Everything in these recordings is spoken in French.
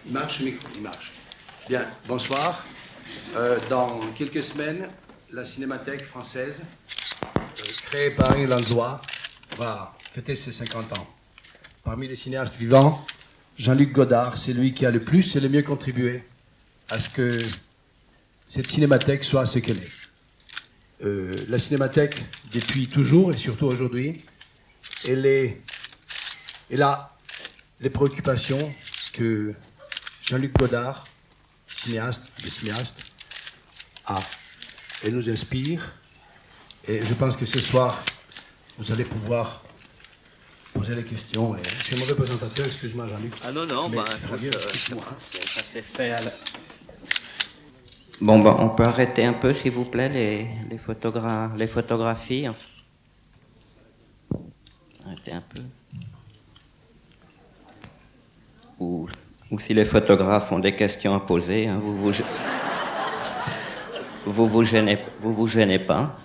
Il marche, le micro, il marche. Bien, bonsoir. Dans quelques semaines, la Cinémathèque française, créée par Yves Lanzois, va fêter ses 50 ans. Parmi les cinéastes vivants, Jean-Luc Godard, c'est lui qui a le plus et le mieux contribué à ce que cette cinémathèque soit ce qu'elle est. La cinémathèque, depuis toujours et surtout aujourd'hui, elle a les préoccupations que Jean-Luc Godard, le cinéaste, a. Elle nous inspire et je pense que ce soir, vous allez pouvoir poser des questions. Je suis un mauvais présentateur, excuse-moi Jean-Luc. Ah non, non, Mais ça s'est fait à la... Bon, on peut arrêter un peu, s'il vous plaît, les photographies. Arrêtez un peu. Ou si les photographes ont des questions à poser, hein, vous gênez pas.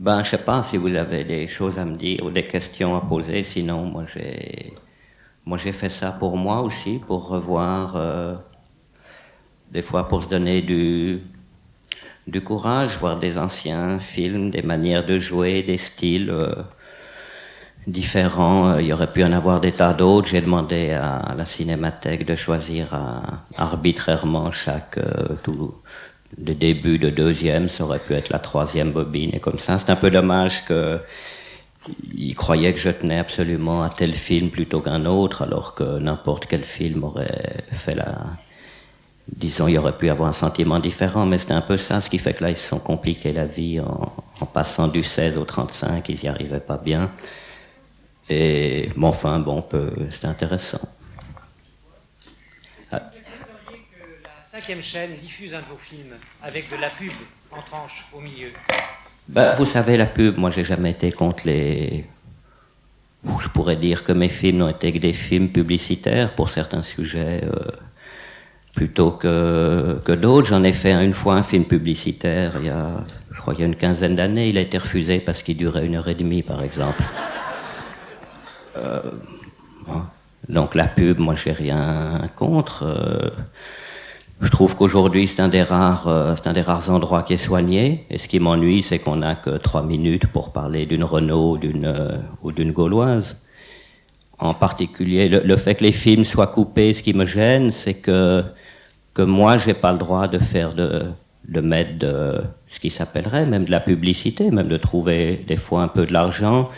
Je sais pas si vous avez des choses à me dire ou des questions à poser. Sinon, moi j'ai fait ça pour moi aussi, pour revoir, des fois pour se donner du courage, voir des anciens films, des manières de jouer, des styles différents. Il y aurait pu en avoir des tas d'autres. J'ai demandé à la Cinémathèque de choisir arbitrairement le début de deuxième, ça aurait pu être la troisième bobine, et comme ça. C'est un peu dommage qu'ils croyaient que je tenais absolument à tel film plutôt qu'un autre, alors que n'importe quel film aurait fait disons, il y aurait pu avoir un sentiment différent, mais c'était un peu ça, ce qui fait que là, ils se sont compliqués la vie en passant du 16 au 35, ils n'y arrivaient pas bien. Et c'était intéressant. La 5e chaîne diffuse un de vos films avec de la pub en tranche au milieu. Vous savez, la pub, moi j'ai jamais été contre les... Je pourrais dire que mes films n'ont été que des films publicitaires pour certains sujets, plutôt que d'autres. J'en ai fait une fois un film publicitaire, je crois il y a une quinzaine d'années. Il a été refusé parce qu'il durait 1h30 par exemple. Donc la pub, moi j'ai rien contre. Je trouve qu'aujourd'hui, c'est un des rares endroits qui est soigné. Et ce qui m'ennuie, c'est qu'on n'a que 3 minutes pour parler d'une Renault ou d'une Gauloise. En particulier, le fait que les films soient coupés, ce qui me gêne, c'est que moi, j'ai pas le droit de mettre ce qui s'appellerait même de la publicité, même de trouver des fois un peu de l'argent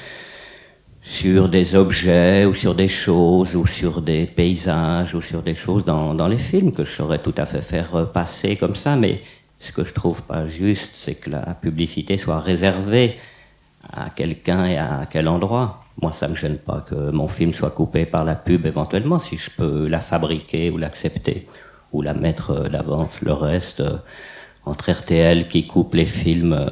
sur des objets ou sur des choses ou sur des paysages ou sur des choses dans les films que je saurais tout à fait faire passer comme ça, mais ce que je trouve pas juste, c'est que la publicité soit réservée à quelqu'un et à quel endroit. Moi, ça me gêne pas que mon film soit coupé par la pub éventuellement, si je peux la fabriquer ou l'accepter ou la mettre d'avance. Le reste, entre RTL qui coupe les films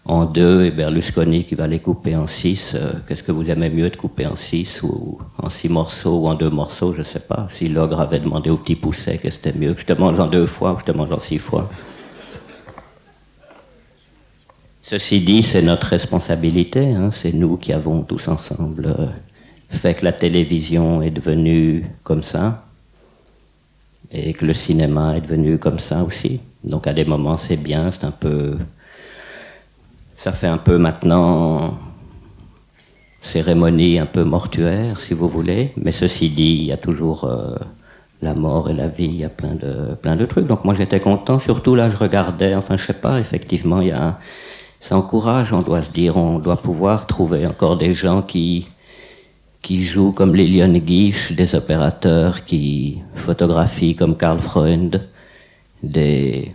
en 2 et Berlusconi qui va les couper en 6. Qu'est-ce que vous aimez mieux de couper en 6 ou en 6 morceaux ou en 2 morceaux, je sais pas. Si l'ogre avait demandé au petit Pousset que c'était mieux que je te mange en 2 fois ou je te mange en 6 fois. Ceci dit, c'est notre responsabilité, hein. C'est nous qui avons tous ensemble fait que la télévision est devenue comme ça et que le cinéma est devenu comme ça aussi. Donc à des moments c'est bien, c'est un peu... Ça fait un peu maintenant cérémonie un peu mortuaire, si vous voulez. Mais ceci dit, il y a toujours la mort et la vie, il y a plein de trucs. Donc moi j'étais content, surtout là je regardais, enfin je sais pas, effectivement ça encourage, on doit se dire, on doit pouvoir trouver encore des gens qui jouent comme Liliane Guiche, des opérateurs qui photographient comme Karl Freund,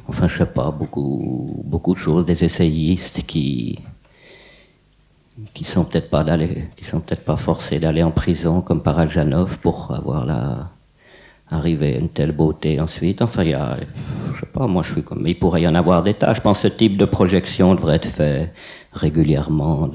enfin je sais pas, beaucoup de choses, des essayistes qui sont peut-être pas forcés d'aller en prison comme Parajanov pour arriver à une telle beauté ensuite. Enfin je sais pas, moi je suis comme, il pourrait y en avoir des tas. Je pense que ce type de projection devrait être fait régulièrement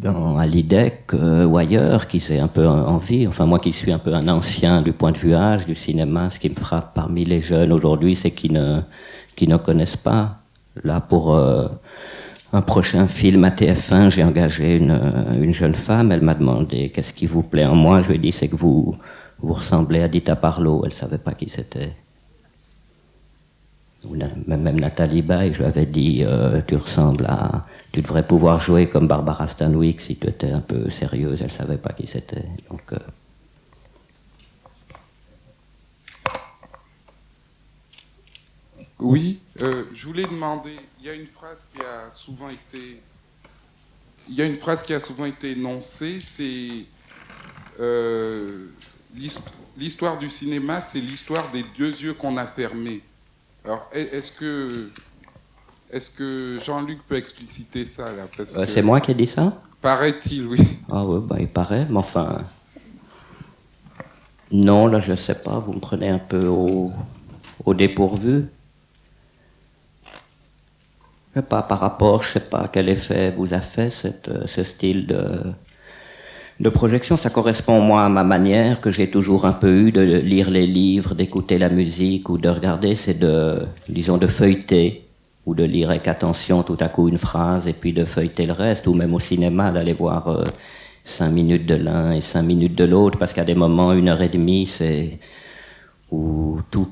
dans Hallydeck ou ailleurs, qui s'est un peu envie. Enfin, moi qui suis un peu un ancien du point de vue âge du cinéma, ce qui me frappe parmi les jeunes aujourd'hui, c'est qu'ils ne connaissent pas. Là, pour un prochain film à TF1, j'ai engagé une jeune femme. Elle m'a demandé qu'est-ce qui vous plaît en moi. Je lui ai dit c'est que vous ressemblez à Dita Parlo. Elle ne savait pas qui c'était. Même Nathalie Baye, je lui avais dit tu devrais pouvoir jouer comme Barbara Stanwyck si tu étais un peu sérieuse. Elle ne savait pas qui c'était. Donc, Oui, je voulais demander, il y a une phrase qui a souvent été énoncée, c'est l'histoire du cinéma, c'est l'histoire des deux yeux qu'on a fermés. Alors, est-ce que Jean-Luc peut expliciter ça là, parce que c'est moi qui ai dit ça? Paraît-il, oui. Ah oui, il paraît, mais enfin... Non, là, je ne sais pas, vous me prenez un peu au dépourvu. Je sais pas, par rapport, je sais pas quel effet vous a fait ce style de projection. Ça correspond, moi, à ma manière que j'ai toujours un peu eu de lire les livres, d'écouter la musique ou de regarder, c'est de feuilleter ou de lire avec attention tout à coup une phrase et puis de feuilleter le reste, ou même au cinéma d'aller voir 5 minutes de l'un et 5 minutes de l'autre, parce qu'à des moments, 1h30, c'est ou tout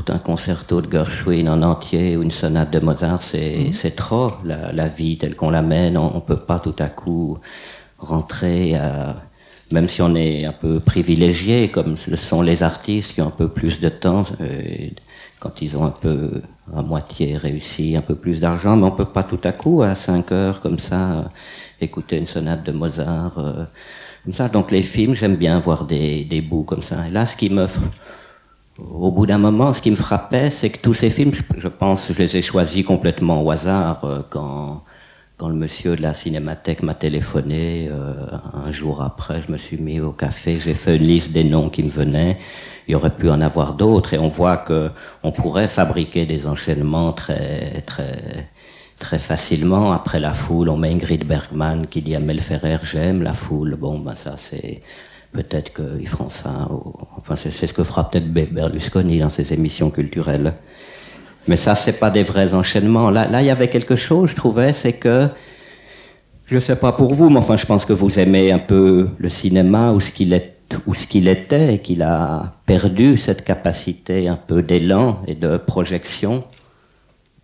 un concerto de Gershwin en entier ou une sonate de Mozart, c'est trop la vie telle qu'on la mène. On peut pas tout à coup rentrer même si on est un peu privilégié, comme le sont les artistes qui ont un peu plus de temps, quand ils ont un peu à moitié réussi, un peu plus d'argent, mais on peut pas tout à coup à 5 heures comme ça écouter une sonate de Mozart comme ça. Donc les films, j'aime bien voir des bouts comme ça. Et là, au bout d'un moment, ce qui me frappait, c'est que tous ces films, je pense, je les ai choisis complètement au hasard. Quand le monsieur de la Cinémathèque m'a téléphoné, un jour après, je me suis mis au café, j'ai fait une liste des noms qui me venaient. Il y aurait pu en avoir d'autres, et on voit qu'on pourrait fabriquer des enchaînements très, très, très facilement. Après La Foule, on met Ingrid Bergman qui dit à Mel Ferrer, j'aime La Foule. Bon, ça c'est... Peut-être qu'ils feront ça. Enfin, c'est ce que fera peut-être Berlusconi dans ses émissions culturelles. Mais ça, c'est pas des vrais enchaînements. Là, il y avait quelque chose, je trouvais, c'est que... Je sais pas pour vous, mais enfin, je pense que vous aimez un peu le cinéma ou ce qu'il était, et qu'il a perdu cette capacité un peu d'élan et de projection,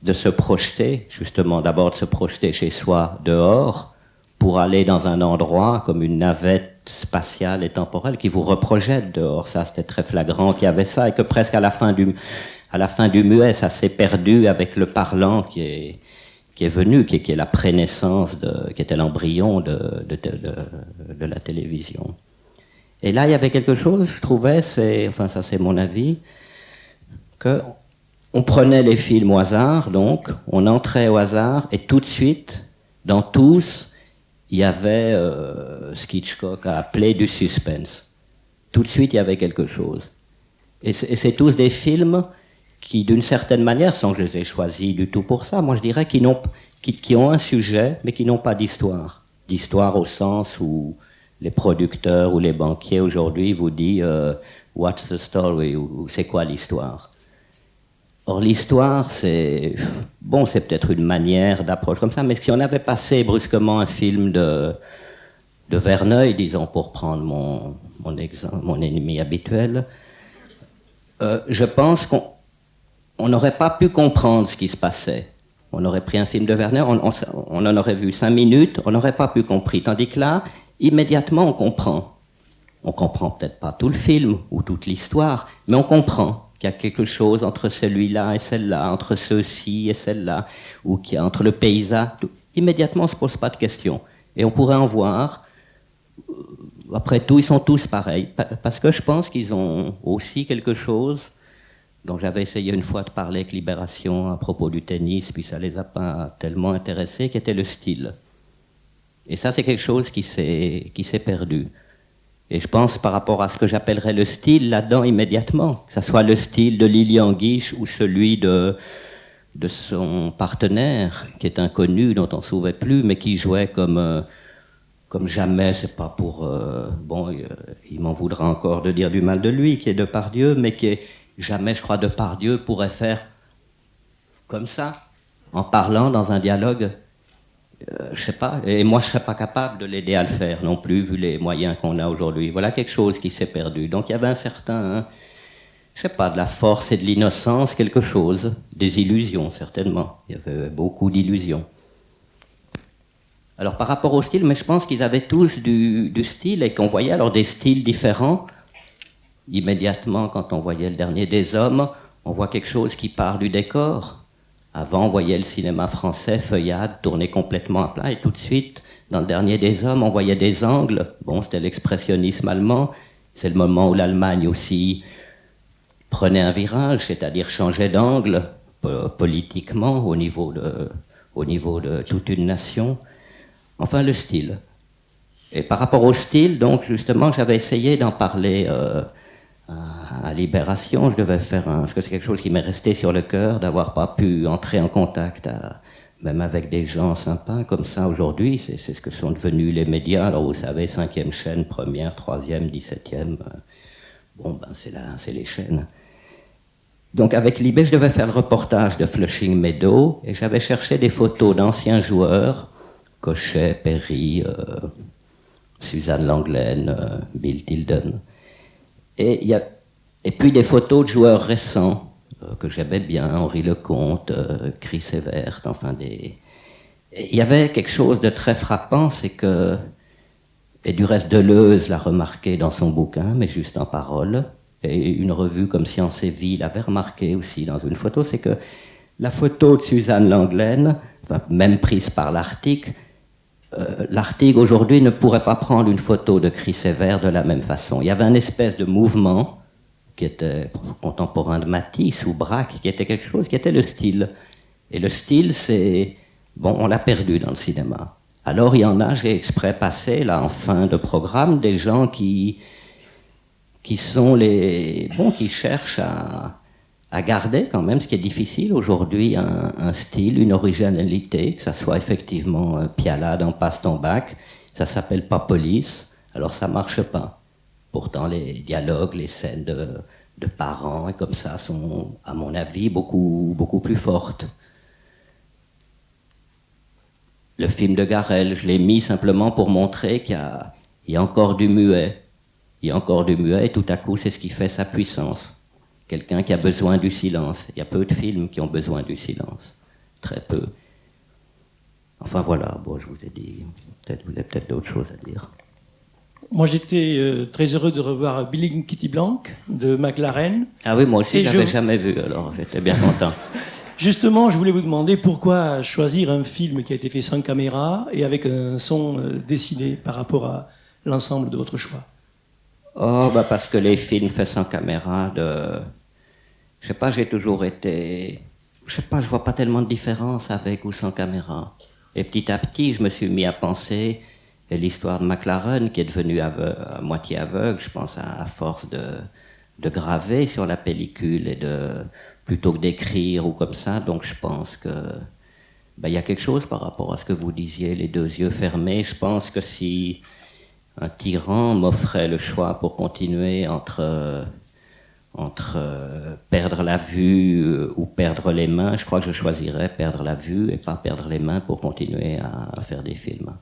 de se projeter, justement, d'abord de se projeter chez soi dehors, pour aller dans un endroit comme une navette spatiale et temporelle qui vous reprojette dehors. Ça, c'était très flagrant qu'il y avait ça, et que presque à la fin du muet, ça s'est perdu avec le parlant qui est venu, qui est la prénaissance, qui était l'embryon de la télévision. Et là, il y avait quelque chose, je trouvais, enfin ça c'est mon avis, qu'on prenait les films au hasard, donc, on entrait au hasard, et tout de suite, dans tous, il y avait ce qu'Hitchcock a appelé du suspense. Tout de suite, il y avait quelque chose. Et c'est tous des films qui, d'une certaine manière, sans que je les ai choisis du tout pour ça, moi je dirais qui ont un sujet, mais qui n'ont pas d'histoire. D'histoire au sens où les producteurs ou les banquiers aujourd'hui vous disent what's the story, ou c'est quoi l'histoire. Or l'histoire, c'est peut-être une manière d'approche comme ça, mais si on avait passé brusquement un film de Verneuil, disons, pour prendre mon ennemi habituel, je pense qu'on n'aurait pas pu comprendre ce qui se passait. On aurait pris un film de Verneuil, on en aurait vu 5 minutes, on n'aurait pas pu comprendre. Tandis que là, immédiatement, on comprend. On comprend peut-être pas tout le film ou toute l'histoire, mais on comprend qu'il y a quelque chose entre celui-là et celle-là, entre ceux-ci et celle-là, ou qu'il y a entre le paysage. Immédiatement, on ne se pose pas de questions. Et on pourrait en voir. Après tout, ils sont tous pareils. Parce que je pense qu'ils ont aussi quelque chose dont j'avais essayé une fois de parler avec Libération à propos du tennis, puis ça les a pas tellement intéressés, qui était le style. Et ça, c'est quelque chose qui s'est perdu. Et je pense par rapport à ce que j'appellerais le style là-dedans immédiatement, que ce soit le style de Lilian Guiche ou celui de son partenaire, qui est inconnu, dont on ne se souvient plus, mais qui jouait comme comme jamais, c'est pas pour... il m'en voudra encore de dire du mal de lui, qui est Depardieu, mais qui est jamais, je crois, Depardieu pourrait faire comme ça, en parlant dans un dialogue. Je sais pas, et moi je serais pas capable de l'aider à le faire non plus, vu les moyens qu'on a aujourd'hui. Voilà quelque chose qui s'est perdu. Donc il y avait un certain, je sais pas, de la force et de l'innocence, quelque chose, des illusions certainement. Il y avait beaucoup d'illusions. Alors par rapport au style, mais je pense qu'ils avaient tous du style et qu'on voyait alors des styles différents. Immédiatement, quand on voyait Le Dernier des Hommes, on voit quelque chose qui part du décor. Avant, on voyait le cinéma français, feuillade, tourné complètement à plat, et tout de suite, dans Le Dernier des Hommes, on voyait des angles. Bon, c'était l'expressionnisme allemand. C'est le moment où l'Allemagne aussi prenait un virage, c'est-à-dire changeait d'angle politiquement au niveau de toute une nation. Enfin, le style. Et par rapport au style, donc, justement, j'avais essayé d'en parler à Libération. Je devais faire parce que c'est quelque chose qui m'est resté sur le cœur, d'avoir pas pu entrer en contact même avec des gens sympas comme ça aujourd'hui. C'est ce que sont devenus les médias. Alors, vous savez, 5e chaîne, première, 3e, 17e. C'est les chaînes. Donc, avec Libé, je devais faire le reportage de Flushing Meadow et j'avais cherché des photos d'anciens joueurs, Cochet, Perry, Suzanne Langlaine, Bill Tilden. Et puis des photos de joueurs récents que j'aimais bien, Henri Lecomte, Chris Evert, enfin des... Il y avait quelque chose de très frappant, c'est que, et du reste Deleuze l'a remarqué dans son bouquin, mais juste en parole, et une revue comme Science et Vie l'avait remarqué aussi dans une photo, c'est que la photo de Suzanne Langlaine, même prise par l'Arctique aujourd'hui ne pourrait pas prendre une photo de Chris Evert de la même façon. Il y avait une espèce de mouvement qui était contemporain de Matisse ou Braque, qui était quelque chose qui était le style. Et le style, on l'a perdu dans le cinéma. Alors il y en a, j'ai exprès passé, là, en fin de programme, des gens qui cherchent à garder quand même, ce qui est difficile aujourd'hui, un style, une originalité, que ça soit effectivement Piala dans Passe ton bac, ça s'appelle pas Police, alors ça marche pas. Pourtant les dialogues, les scènes de parents et comme ça sont, à mon avis, beaucoup, beaucoup plus fortes. Le film de Garel, je l'ai mis simplement pour montrer qu'il y a encore du muet. Il y a encore du muet et tout à coup c'est ce qui fait sa puissance. Quelqu'un qui a besoin du silence. Il y a peu de films qui ont besoin du silence. Très peu. Enfin voilà, je vous ai dit, vous avez peut-être d'autres choses à dire. Moi j'étais très heureux de revoir Billing Kitty Blanc de McLaren. Ah oui, moi aussi je l'avais jamais vu, alors j'étais bien content. Justement, je voulais vous demander pourquoi choisir un film qui a été fait sans caméra et avec un son dessiné par rapport à l'ensemble de votre choix. Parce que les films faits sans caméra, je sais pas, j'ai toujours été... Je sais pas, je vois pas tellement de différence avec ou sans caméra. Et petit à petit, je me suis mis à penser l'histoire de McLaren, qui est devenu à moitié aveugle, je pense, à force de graver sur la pellicule et plutôt que d'écrire ou comme ça. Donc je pense que y a quelque chose par rapport à ce que vous disiez, les deux yeux fermés. Je pense que si un tyran m'offrait le choix pour continuer entre perdre la vue ou perdre les mains, je crois que je choisirais perdre la vue et pas perdre les mains pour continuer à faire des films.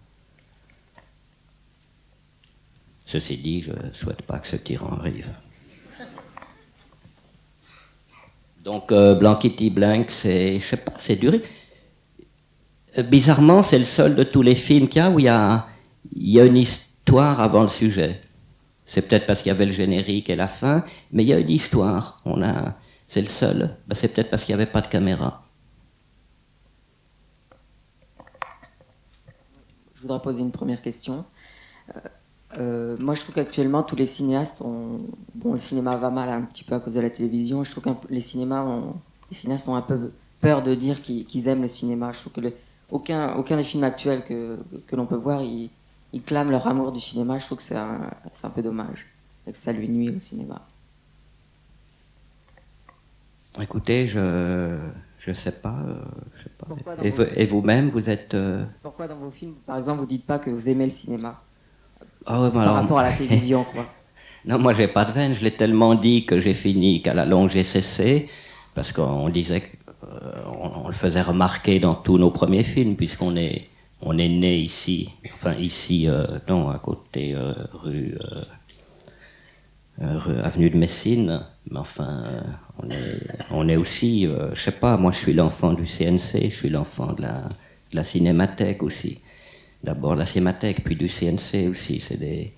Ceci dit, je ne souhaite pas que ce tyran arrive. Donc, Blankety Blank, je sais pas, c'est dur. Bizarrement, c'est le seul de tous les films qu'il y a où il y a une histoire avant le sujet. C'est peut-être parce qu'il y avait le générique et la fin, mais il y a une histoire. C'est le seul. C'est peut-être parce qu'il n'y avait pas de caméra. Je voudrais poser une première question. Moi, je trouve qu'actuellement, tous les cinéastes le cinéma va mal un petit peu à cause de la télévision. Je trouve que les cinéastes ont un peu peur de dire qu'ils aiment le cinéma. Je trouve que aucun des films actuels que l'on peut voir, ils clament leur amour du cinéma. Je trouve que c'est un peu dommage. Et que ça lui nuit au cinéma. Écoutez, Je sais pas. Je sais pas. Pourquoi dans Et vous-même, vous êtes... Pourquoi dans vos films, par exemple, vous dites pas que vous aimez le cinéma Ah ouais, bah par alors- rapport à la télévision, quoi? Non, moi j'ai pas de veine, je l'ai tellement dit que j'ai fini, qu'à la longue j'ai cessé, parce qu'on disait on le faisait remarquer dans tous nos premiers films, puisqu'on est né ici, enfin ici, non, à côté rue avenue de Messine, mais enfin on est aussi, je sais pas, moi je suis l'enfant du CNC, je suis l'enfant de la Cinémathèque aussi. D'abord la Cinémathèque, puis du CNC aussi, c'est des...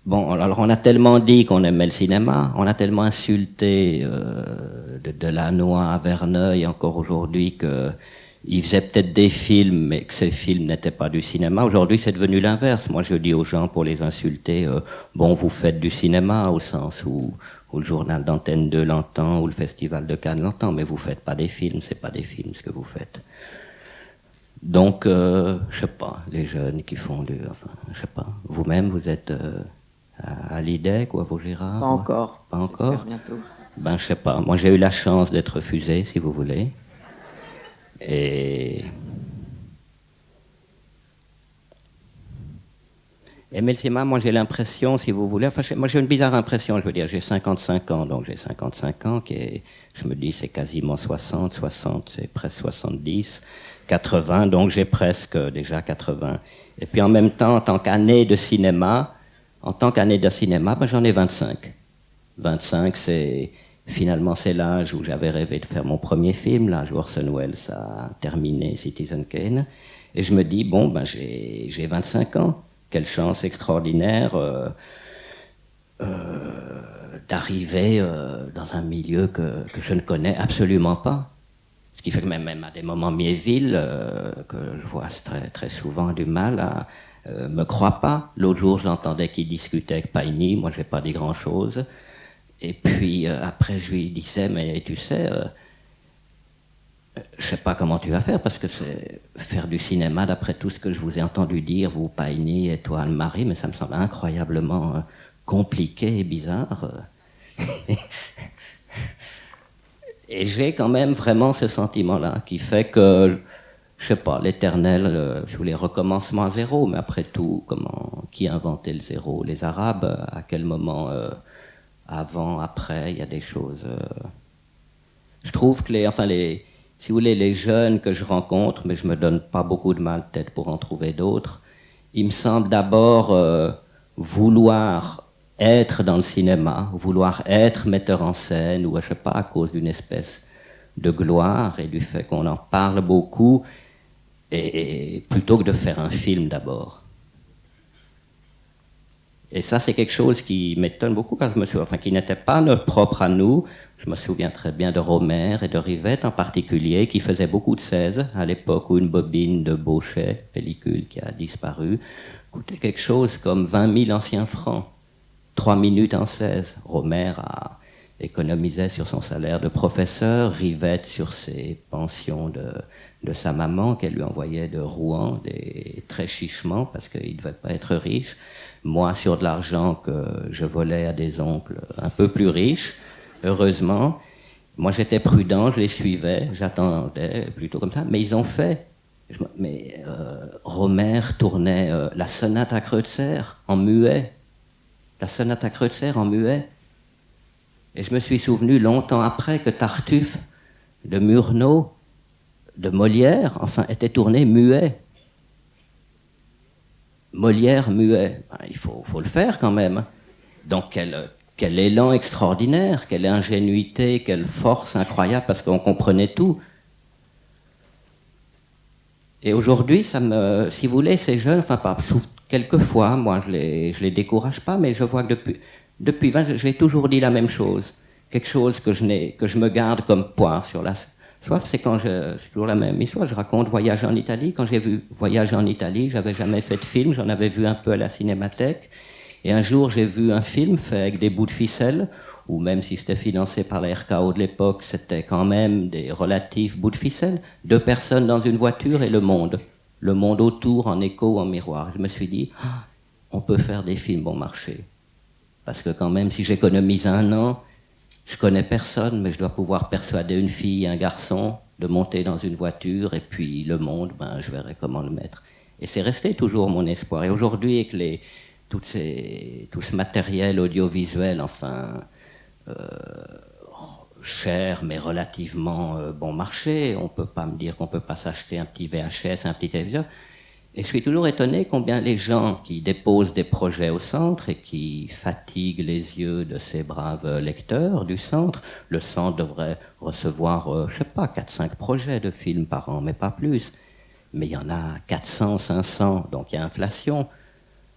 Bon, alors on a tellement dit qu'on aimait le cinéma, on a tellement insulté de Delannoy à Verneuil encore aujourd'hui qu'ils faisaient peut-être des films, mais que ces films n'étaient pas du cinéma. Aujourd'hui, c'est devenu l'inverse. Moi, je dis aux gens pour les insulter, bon, vous faites du cinéma au sens où le journal d'Antenne 2 l'entend, ou le Festival de Cannes l'entend, mais vous faites pas des films, c'est pas des films ce que vous faites. Donc, je sais pas, les jeunes qui font enfin, je sais pas. Vous-même, vous êtes à l'IDEC ou à Vaugirard? Pas encore. Pas encore? J'espère bientôt. Ben, je sais pas. Moi, j'ai eu la chance d'être refusé, si vous voulez. Et mais le cinéma, moi, j'ai l'impression, si vous voulez... Enfin, moi, j'ai une bizarre impression, je veux dire. J'ai 55 ans, donc j'ai 55 ans, je me dis, c'est quasiment 60, c'est presque 70, 80, donc j'ai presque déjà 80. Et puis, en même temps, en tant qu'année de cinéma, ben, j'en ai 25. 25, finalement, c'est l'âge où j'avais rêvé de faire mon premier film, l'âge où Orson Welles a terminé Citizen Kane. Et je me dis, bon, ben, j'ai 25 ans. Quelle chance extraordinaire d'arriver dans un milieu que je ne connais absolument pas. Ce qui fait que même à des moments Miéville, que je vois très, très souvent du mal à... me croit pas. L'autre jour, je l'entendais qu'il discutait avec Paini. Moi, je n'ai pas dit grand-chose. Et puis, après, je lui disais, mais tu sais, je sais pas comment tu vas faire, parce que c'est faire du cinéma, d'après tout ce que je vous ai entendu dire, vous, Paini, et toi, Anne-Marie, mais ça me semble incroyablement compliqué et bizarre. Et j'ai quand même vraiment ce sentiment-là, qui fait que... Je sais pas, l'éternel, je voulais recommencement à zéro, mais après tout, qui a inventé le zéro? Les Arabes, à quel moment, avant, après, il y a des choses... Je trouve que si vous voulez, les jeunes que je rencontre, mais je me donne pas beaucoup de mal peut-être pour en trouver d'autres, ils me semblent d'abord vouloir être dans le cinéma, vouloir être metteur en scène, ou je sais pas, à cause d'une espèce de gloire et du fait qu'on en parle beaucoup, et plutôt que de faire un film d'abord. Et ça, c'est quelque chose qui m'étonne beaucoup, car qui n'était pas notre propre à nous. Je me souviens très bien de Romer et de Rivette en particulier, qui faisaient beaucoup de 16 à l'époque où une bobine de Bochet, pellicule qui a disparu, coûtait quelque chose comme 20 000 anciens francs. 3 minutes en 16. Romer économisait sur son salaire de professeur, Rivette sur ses pensions de sa maman qu'elle lui envoyait de Rouen, très chichement, parce qu'il ne devait pas être riche. Moi, sur de l'argent que je volais à des oncles un peu plus riches, heureusement. Moi, j'étais prudent, je les suivais, j'attendais plutôt comme ça, mais ils ont fait. Romer tournait la sonate à Kreutzer en muet. La sonate à Kreutzer en muet. Et je me suis souvenu longtemps après que Tartuffe, de Murnau, de Molière, enfin, était tourné muet. Molière muet. Ben, il faut le faire quand même. Donc quel élan extraordinaire, quelle ingénuité, quelle force incroyable, parce qu'on comprenait tout. Et aujourd'hui, si vous voulez, ces jeunes, quelquefois, moi je les décourage pas, mais je vois que depuis j'ai toujours dit la même chose. Quelque chose que je me garde comme poire sur la soif, c'est toujours la même histoire. Je raconte Voyage en Italie. Quand j'ai vu Voyage en Italie, j'avais jamais fait de film, j'en avais vu un peu à la Cinémathèque. Et un jour, j'ai vu un film fait avec des bouts de ficelle, ou même si c'était financé par la RKO de l'époque, c'était quand même des relatifs bouts de ficelle. 2 personnes dans une voiture et le monde autour en écho, en miroir. Je me suis dit, on peut faire des films bon marché. Parce que quand même, si j'économise 1 an, je connais personne, mais je dois pouvoir persuader une fille, un garçon de monter dans une voiture, et puis le monde, ben, je verrai comment le mettre. Et c'est resté toujours mon espoir. Et aujourd'hui, avec tout ce matériel audiovisuel, enfin, cher, mais relativement bon marché, on ne peut pas me dire qu'on ne peut pas s'acheter un petit VHS, un petit téléviseur. Et je suis toujours étonné combien les gens qui déposent des projets au centre et qui fatiguent les yeux de ces braves lecteurs du centre, le centre devrait recevoir, je ne sais pas, 4-5 projets de films par an, mais pas plus. Mais il y en a 400, 500, donc il y a inflation.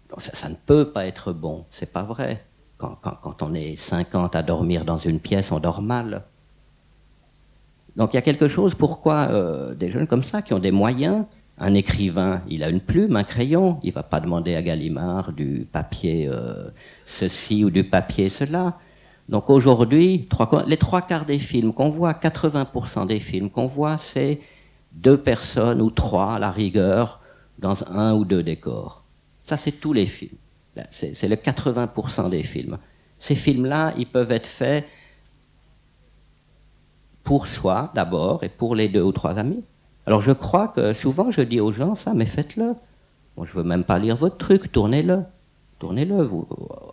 Donc ça ne peut pas être bon, c'est pas vrai. Quand on est 50 à dormir dans une pièce, on dort mal. Donc il y a quelque chose, pourquoi des jeunes comme ça qui ont des moyens. Un écrivain, il a une plume, un crayon, il ne va pas demander à Gallimard du papier ceci ou du papier cela. Donc aujourd'hui, les 3/4 des films qu'on voit, 80% des films qu'on voit, c'est 2 personnes ou 3 à la rigueur dans 1 ou 2 décors. Ça, c'est tous les films. C'est le 80% des films. Ces films-là, ils peuvent être faits pour soi d'abord et pour les 2 ou 3 amis. Alors je crois que souvent je dis aux gens ça, mais faites-le. Bon, je ne veux même pas lire votre truc, tournez-le. Tournez-le.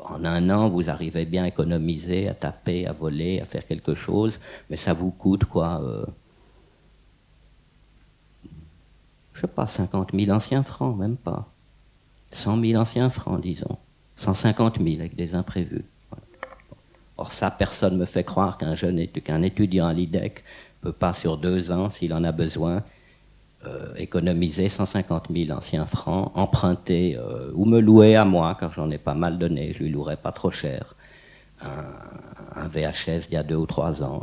En 1 an, vous arrivez bien à économiser, à taper, à voler, à faire quelque chose, mais ça vous coûte quoi je ne sais pas, 50 000 anciens francs, même pas. 100 000 anciens francs, disons. 150 000 avec des imprévus. Voilà. Or ça, personne ne me fait croire qu'un étudiant à l'IDEC ne peut pas sur 2 ans, s'il en a besoin, économiser 150 000 anciens francs, emprunter ou me louer à moi, car j'en ai pas mal donné, je lui louerai pas trop cher, un VHS d'il y a 2 ou 3 ans,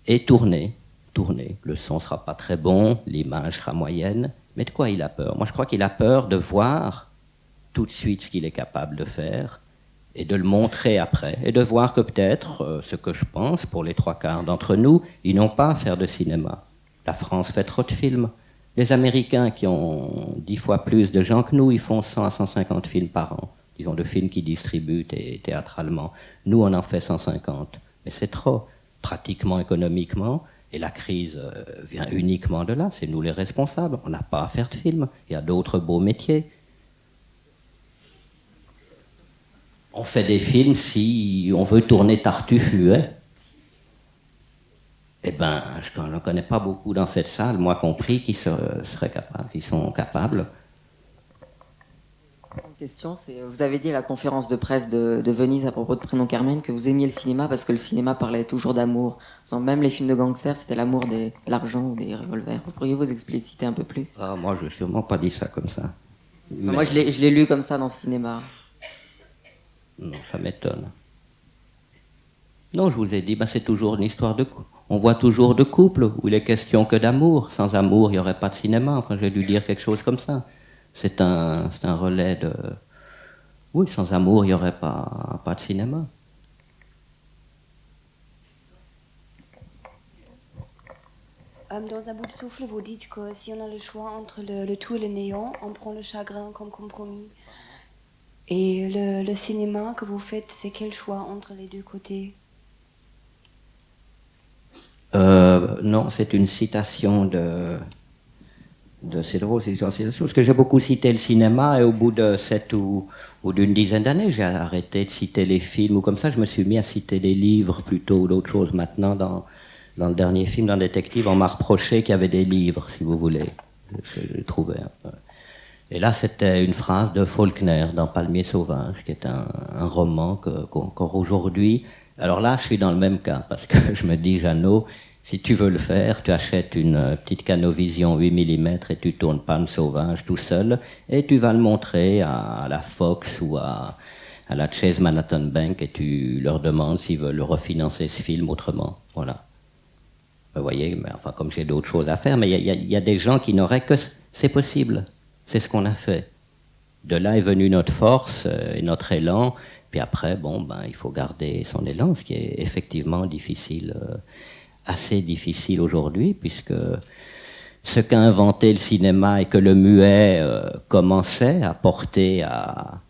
et tourner. Le son sera pas très bon, l'image sera moyenne, mais de quoi il a peur? Moi je crois qu'il a peur de voir tout de suite ce qu'il est capable de faire, et de le montrer après, et de voir que peut-être, ce que je pense, pour les 3/4 d'entre nous, ils n'ont pas à faire de cinéma. La France fait trop de films. Les Américains, qui ont 10 fois plus de gens que nous, ils font 100 à 150 films par an. Ils ont de films qui distribuent théâtralement. Nous, on en fait 150. Mais c'est trop, pratiquement économiquement, et la crise vient uniquement de là. C'est nous les responsables. On n'a pas à faire de films. Il y a d'autres beaux métiers. On fait des films si on veut tourner Tartuffe muet. Eh bien, je n'en connais pas beaucoup dans cette salle, moi compris, qui seraient capables, qui sont capables. Une question, c'est, vous avez dit à la conférence de presse de Venise à propos de Prénom Carmen que vous aimiez le cinéma parce que le cinéma parlait toujours d'amour. Même les films de gangsters, c'était l'amour de l'argent ou des revolvers. Vous pourriez vous expliciter un peu plus? Moi, je n'ai sûrement pas dit ça comme ça. Mais... Moi, je l'ai lu comme ça dans le cinéma. Non, ça m'étonne. Non, je vous ai dit, c'est toujours une histoire de couple. On voit toujours de couple où il est question que d'amour. Sans amour, il n'y aurait pas de cinéma. Enfin, j'ai dû dire quelque chose comme ça. C'est un relais de... Oui, sans amour, il n'y aurait pas de cinéma. Dans Un bout de souffle, vous dites que si on a le choix entre le tout et le néant, on prend le chagrin comme compromis. Et le cinéma que vous faites, c'est quel choix entre les 2 côtés? Non, c'est une citation de c'est drôle, c'est une citation, parce que j'ai beaucoup cité le cinéma et au bout de 7 ou d'une dizaine d'années, j'ai arrêté de citer les films ou comme ça, je me suis mis à citer des livres plutôt ou d'autres choses. Maintenant, dans le dernier film, dans Détective, on m'a reproché qu'il y avait des livres, si vous voulez. J'ai trouvé un peu. Et là, c'était une phrase de Faulkner dans Palmier sauvage, qui est un roman qu'encore aujourd'hui... Alors là, je suis dans le même cas, parce que je me dis, Jeannot, si tu veux le faire, tu achètes une petite Canovision 8 mm et tu tournes Palme sauvage tout seul, et tu vas le montrer à la Fox ou à la Chase Manhattan Bank, et tu leur demandes s'ils veulent refinancer ce film autrement. Voilà. Vous voyez, mais enfin, comme j'ai d'autres choses à faire, mais il y a des gens qui n'auraient que... C'est possible. C'est ce qu'on a fait. De là est venue notre force et notre élan. Puis après, il faut garder son élan, ce qui est effectivement difficile, assez difficile aujourd'hui, puisque ce qu'a inventé le cinéma et que le muet commençait à porter à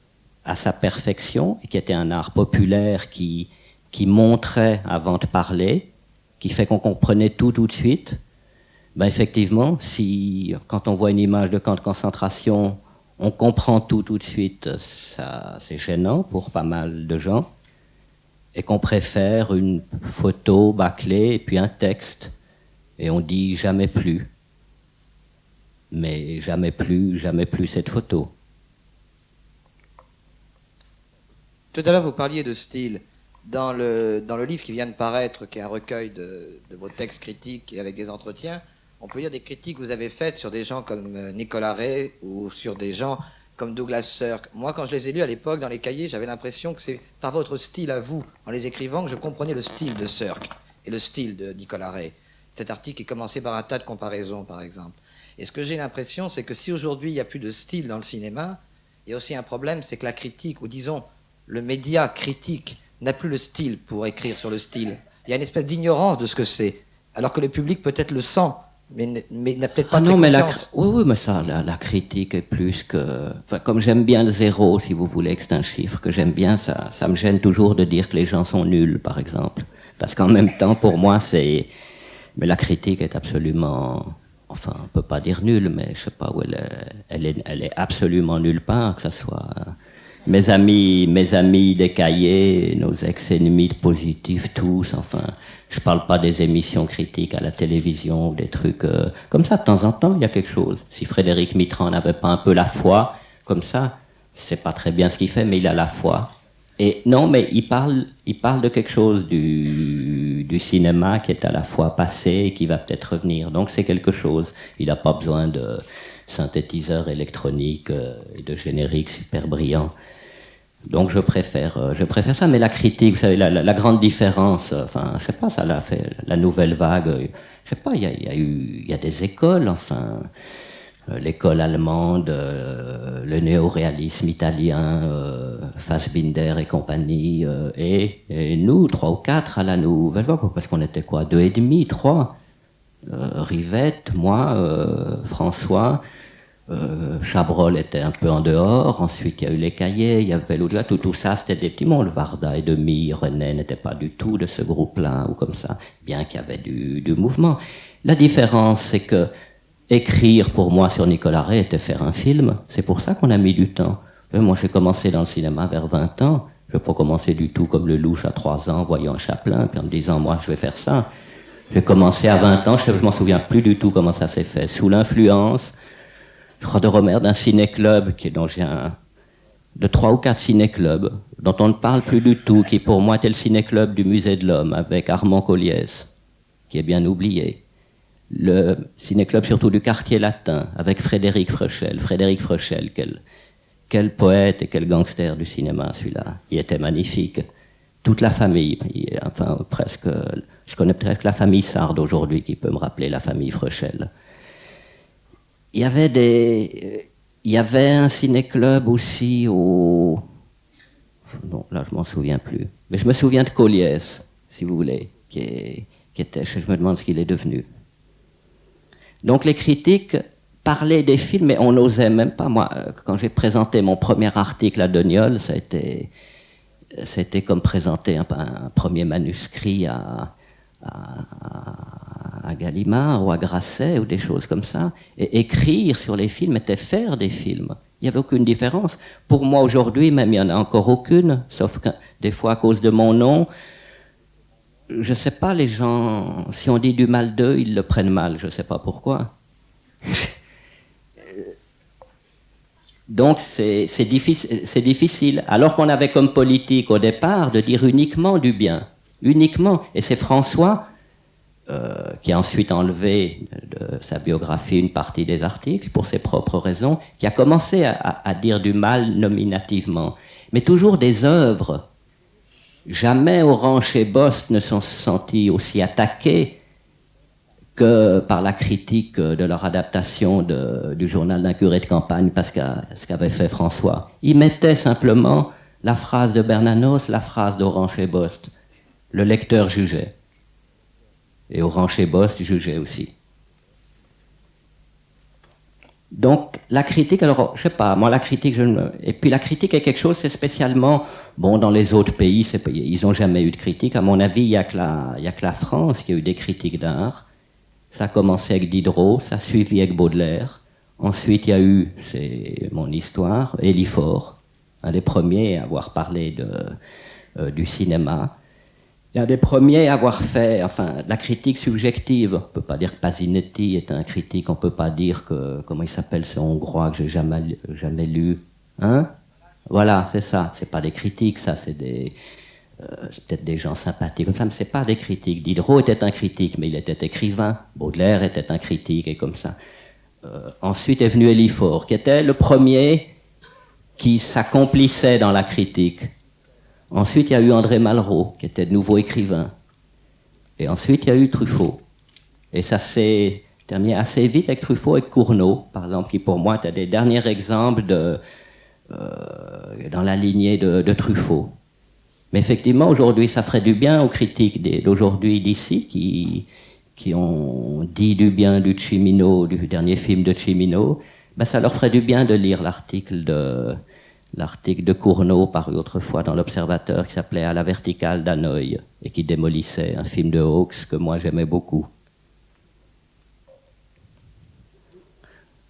sa perfection, et qui était un art populaire qui qui montrait avant de parler, qui fait qu'on comprenait tout de suite, ben effectivement, si quand on voit une image de camp de concentration, on comprend tout de suite, ça, c'est gênant pour pas mal de gens, et qu'on préfère une photo bâclée et puis un texte, et on dit jamais plus. Mais jamais plus cette photo. Tout à l'heure, vous parliez de style. Dans le livre qui vient de paraître, qui est un recueil de vos textes critiques et avec des entretiens, on peut lire des critiques que vous avez faites sur des gens comme Nicolas Ray ou sur des gens comme Douglas Sirk. Moi, quand je les ai lus à l'époque dans les cahiers, j'avais l'impression que c'est par votre style à vous, en les écrivant, que je comprenais le style de Sirk et le style de Nicolas Ray. Cet article est commencé par un tas de comparaisons, par exemple. Et ce que j'ai l'impression, c'est que si aujourd'hui il n'y a plus de style dans le cinéma, il y a aussi un problème, c'est que la critique, ou disons le média critique, n'a plus le style pour écrire sur le style. Il y a une espèce d'ignorance de ce que c'est, alors que le public peut-être le sent, mais n'a peut-être pas non, très mais confiance. oui, mais ça, la critique est plus que... Enfin, comme j'aime bien le 0, si vous voulez, que c'est un chiffre que j'aime bien, ça me gêne toujours de dire que les gens sont nuls, par exemple. Parce qu'en même temps, pour moi, c'est... Mais la critique est absolument... Enfin, on peut pas dire nulle, mais je sais pas où elle est absolument nulle part, que ce soit mes amis des cahiers, nos ex-ennemis positifs, tous, enfin, je parle pas des émissions critiques à la télévision, des trucs comme ça, de temps en temps, il y a quelque chose. Si Frédéric Mitterrand n'avait pas un peu la foi, comme ça, c'est pas très bien ce qu'il fait, mais il a la foi. Et non, mais il parle de quelque chose du cinéma qui est à la fois passé et qui va peut-être revenir. Donc c'est quelque chose. Il n'a pas besoin de synthétiseurs électroniques et de génériques super brillants. Donc je préfère ça. Mais la critique, vous savez, la grande différence, enfin, je sais pas, ça l'a fait la nouvelle vague. Je sais pas, il y a des écoles, enfin. L'école allemande, le néo-réalisme italien, Fassbinder et compagnie, et nous, 3 ou 4 à la Nouvelle Vague, parce qu'on était quoi, 2 et demi, 3, Rivette, moi, François, Chabrol était un peu en dehors, ensuite il y a eu les cahiers, il y avait l'autre, tout ça c'était des petits mondes, Varda et Demi, René n'était pas du tout de ce groupe-là, ou comme ça, bien qu'il y avait du mouvement. La différence, c'est que écrire pour moi sur Nicolas Ray était faire un film. C'est pour ça qu'on a mis du temps. Moi, j'ai commencé dans le cinéma vers 20 ans. Je n'ai pas commencé du tout comme le louche à 3 ans, voyant un Chaplin, puis en me disant, moi, je vais faire ça. J'ai commencé à 20 ans, je ne m'en souviens plus du tout comment ça s'est fait. Sous l'influence, je crois, de Romer, d'un ciné-club, dont j'ai de 3 ou 4 ciné-clubs, dont on ne parle plus du tout, qui pour moi était le ciné-club du Musée de l'Homme, avec Armand Colliès, qui est bien oublié. Le ciné-club surtout du quartier latin, avec Frédéric Frechel. Frédéric Frechel, quel poète et quel gangster du cinéma, celui-là. Il était magnifique. Toute la famille, enfin presque, je connais presque la famille Sard aujourd'hui qui peut me rappeler la famille Frechel. Il y avait un ciné-club aussi au... Non, là je m'en souviens plus. Mais je me souviens de Colliès, si vous voulez, qui était, je me demande ce qu'il est devenu. Donc les critiques parlaient des films, mais on n'osait même pas. Moi, quand j'ai présenté mon premier article à Doniol, ça a été comme présenter un premier manuscrit à Gallimard ou à Grasset ou des choses comme ça. Et écrire sur les films était faire des films. Il n'y avait aucune différence. Pour moi aujourd'hui, même il n'y en a encore aucune, sauf que des fois à cause de mon nom, je ne sais pas, les gens, si on dit du mal d'eux, ils le prennent mal, je ne sais pas pourquoi. Donc c'est difficile. Alors qu'on avait comme politique au départ de dire uniquement du bien. Uniquement. Et c'est François, qui a ensuite enlevé de sa biographie une partie des articles pour ses propres raisons, qui a commencé à dire du mal nominativement. Mais toujours des œuvres. Jamais Orange et Bost ne sont sentis aussi attaqués que par la critique de leur adaptation du journal d'un curé de campagne, parce que ce qu'avait fait François. Ils mettaient simplement la phrase de Bernanos, la phrase d'Orange et Bost. Le lecteur jugeait. Et Orange et Bost jugeaient aussi. Donc la critique, alors je sais pas, moi la critique, et puis la critique est quelque chose, c'est spécialement, bon, dans les autres pays, ils n'ont jamais eu de critique. À mon avis, il y a que la France qui a eu des critiques d'art. Ça a commencé avec Diderot, ça a suivi avec Baudelaire. Ensuite, il y a eu, c'est mon histoire, Élie Faure, un des premiers à avoir parlé du cinéma. Il y a des premiers à avoir fait, enfin, la critique subjective. On ne peut pas dire que Pasinetti est un critique, on ne peut pas dire que, comment il s'appelle ce Hongrois que j'ai jamais lu. Hein? Voilà, c'est ça. C'est pas des critiques, ça, c'est peut-être des gens sympathiques comme ça, mais c'est pas des critiques. Diderot était un critique, mais il était écrivain. Baudelaire était un critique, et comme ça. Ensuite est venu Élie Faure, qui était le premier qui s'accomplissait dans la critique. Ensuite, il y a eu André Malraux, qui était de nouveau écrivain. Et ensuite, il y a eu Truffaut. Et ça s'est terminé assez vite avec Truffaut et Cournot, par exemple, qui pour moi étaient des derniers exemples dans la lignée de Truffaut. Mais effectivement, aujourd'hui, ça ferait du bien aux critiques d'aujourd'hui d'ici, qui ont dit du bien du Cimino, du dernier film de Cimino. Ben, ça leur ferait du bien de lire l'article de Cournot, paru autrefois dans l'Observateur, qui s'appelait À la verticale d'Hanoï, et qui démolissait un film de Hawks que moi j'aimais beaucoup.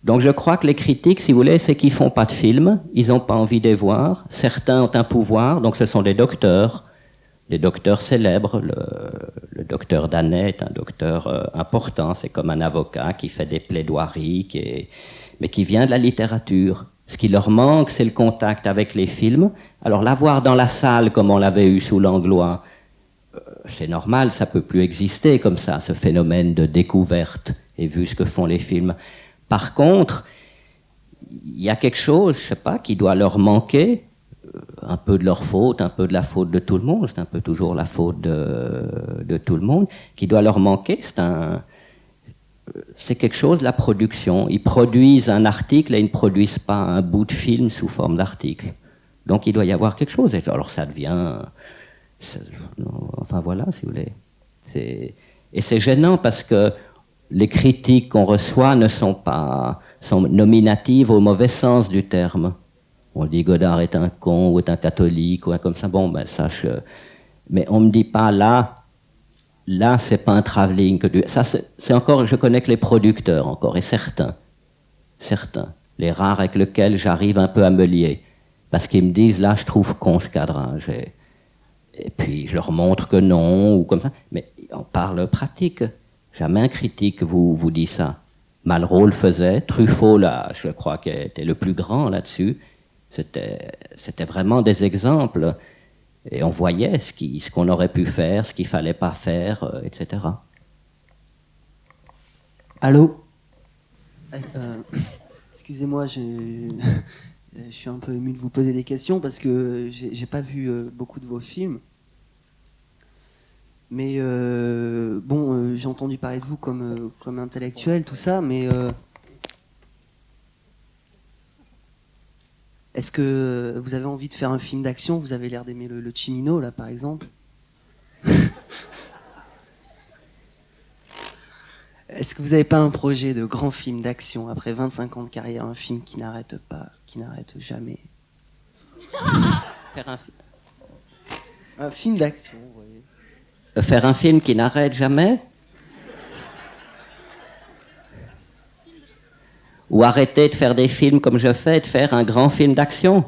Donc je crois que les critiques, si vous voulez, c'est qu'ils font pas de films, ils n'ont pas envie de les voir. Certains ont un pouvoir, donc ce sont des docteurs célèbres. Le docteur Danet est un docteur important, c'est comme un avocat qui fait des plaidoiries, mais qui vient de la littérature. Ce qui leur manque, c'est le contact avec les films. Alors l'avoir dans la salle, comme on l'avait eu sous Langlois, c'est normal, ça peut plus exister comme ça, ce phénomène de découverte, et vu ce que font les films. Par contre, il y a quelque chose, je sais pas, qui doit leur manquer, un peu de leur faute, un peu de la faute de tout le monde, c'est un peu toujours la faute de tout le monde, qui doit leur manquer, c'est quelque chose, la production. Ils produisent un article et ils ne produisent pas un bout de film sous forme d'article. Donc il doit y avoir quelque chose. Et alors ça devient... Enfin voilà, si vous voulez. Et c'est gênant parce que les critiques qu'on reçoit sont nominatives au mauvais sens du terme. On dit Godard est un con ou est un catholique ou un comme ça. Bon, ben mais on me dit pas là c'est pas un travelling ça c'est encore, je connais que les producteurs encore, et certains, les rares avec lesquels j'arrive un peu à me lier, parce qu'ils me disent là je trouve con ce cadrage, et puis je leur montre que non, ou comme ça, mais on parle pratique. Jamais un critique vous dit ça. Malraux le faisait, Truffaut là, je crois qu'il était le plus grand là-dessus. C'était vraiment des exemples. Et on voyait ce qu'on aurait pu faire, ce qu'il fallait pas faire, etc. Allô? Excusez-moi, je suis un peu ému de vous poser des questions parce que j'ai pas vu beaucoup de vos films. Mais bon, j'ai entendu parler de vous comme intellectuel, tout ça, mais est-ce que vous avez envie de faire un film d'action? Vous avez l'air d'aimer le Cimino, là, par exemple. Est-ce que vous n'avez pas un projet de grand film d'action après 25 ans de carrière, un film qui n'arrête pas, qui n'arrête jamais? Faire un film d'action, vous voyez. Faire un film qui n'arrête jamais? Ou arrêter de faire des films comme je fais, de faire un grand film d'action?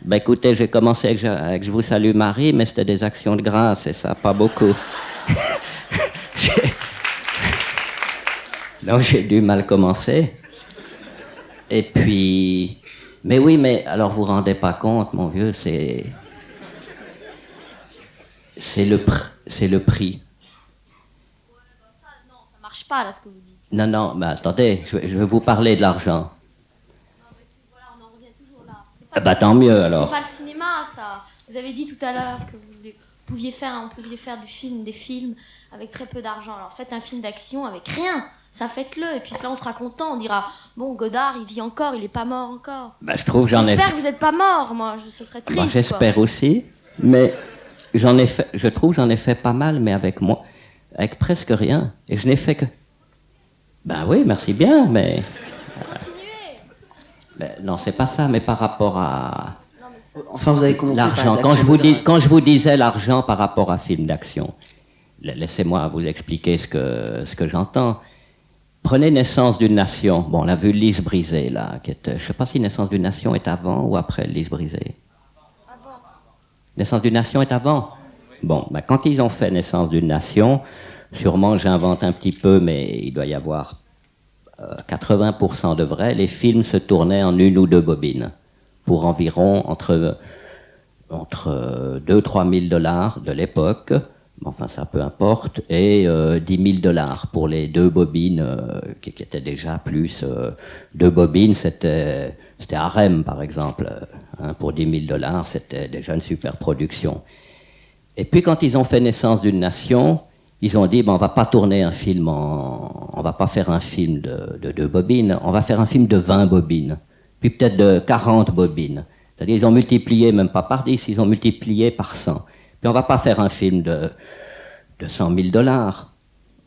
Ben écoutez, j'ai commencé avec Je vous salue Marie, mais c'était des actions de grâce, et ça, pas beaucoup. Donc j'ai dû mal commencer. Et puis... Mais oui, mais alors vous vous rendez pas compte, mon vieux, c'est le prix. Non, ça marche pas, là, ce que vous dites. Non, mais attendez, je vais vous parler de l'argent. Voilà, on en revient toujours là. Bah tant mieux, alors. C'est pas le cinéma, ça. Vous avez dit tout à l'heure que on pouviez faire des films avec très peu d'argent. Alors faites un film d'action avec rien. Ça, faites-le. Et puis là, on sera content. On dira, bon, Godard, il vit encore, il est pas mort encore. Bah, je trouve J'espère que vous êtes pas mort, moi. Ce serait triste. Bah, j'espère aussi. Mais je trouve que j'en ai fait pas mal, mais avec presque rien. Et je n'ai fait que... Ben oui, merci bien, mais Non, c'est pas ça, mais par rapport à... Enfin, vous avez commencé par l'argent. les Quand je vous disais l'argent par rapport à film d'action, laissez-moi vous expliquer ce que j'entends. Prenez Naissance d'une nation. Bon, on a vu Lys brisée, là. Je ne sais pas si Naissance d'une nation est avant ou après Lys brisée. Avant. Naissance d'une nation est avant. Bon, ben, quand ils ont fait Naissance d'une nation, sûrement j'invente un petit peu, mais il doit y avoir 80% de vrai, les films se tournaient en 1 ou 2 bobines, pour environ entre 2-3 000 $ de l'époque, enfin ça peu importe, et 10 000 $ pour les 2 bobines, qui étaient déjà plus 2 bobines, c'était Harem par exemple, hein, pour 10 000 $, c'était déjà une super production. Et puis quand ils ont fait Naissance d'une nation, ils ont dit, on va pas tourner un film on va pas faire un film de 2 bobines, on va faire un film de 20 bobines, puis peut-être de 40 bobines. C'est-à-dire, ils ont multiplié, même pas par 10, ils ont multiplié par 100. Puis on va pas faire un film de 100 000 $.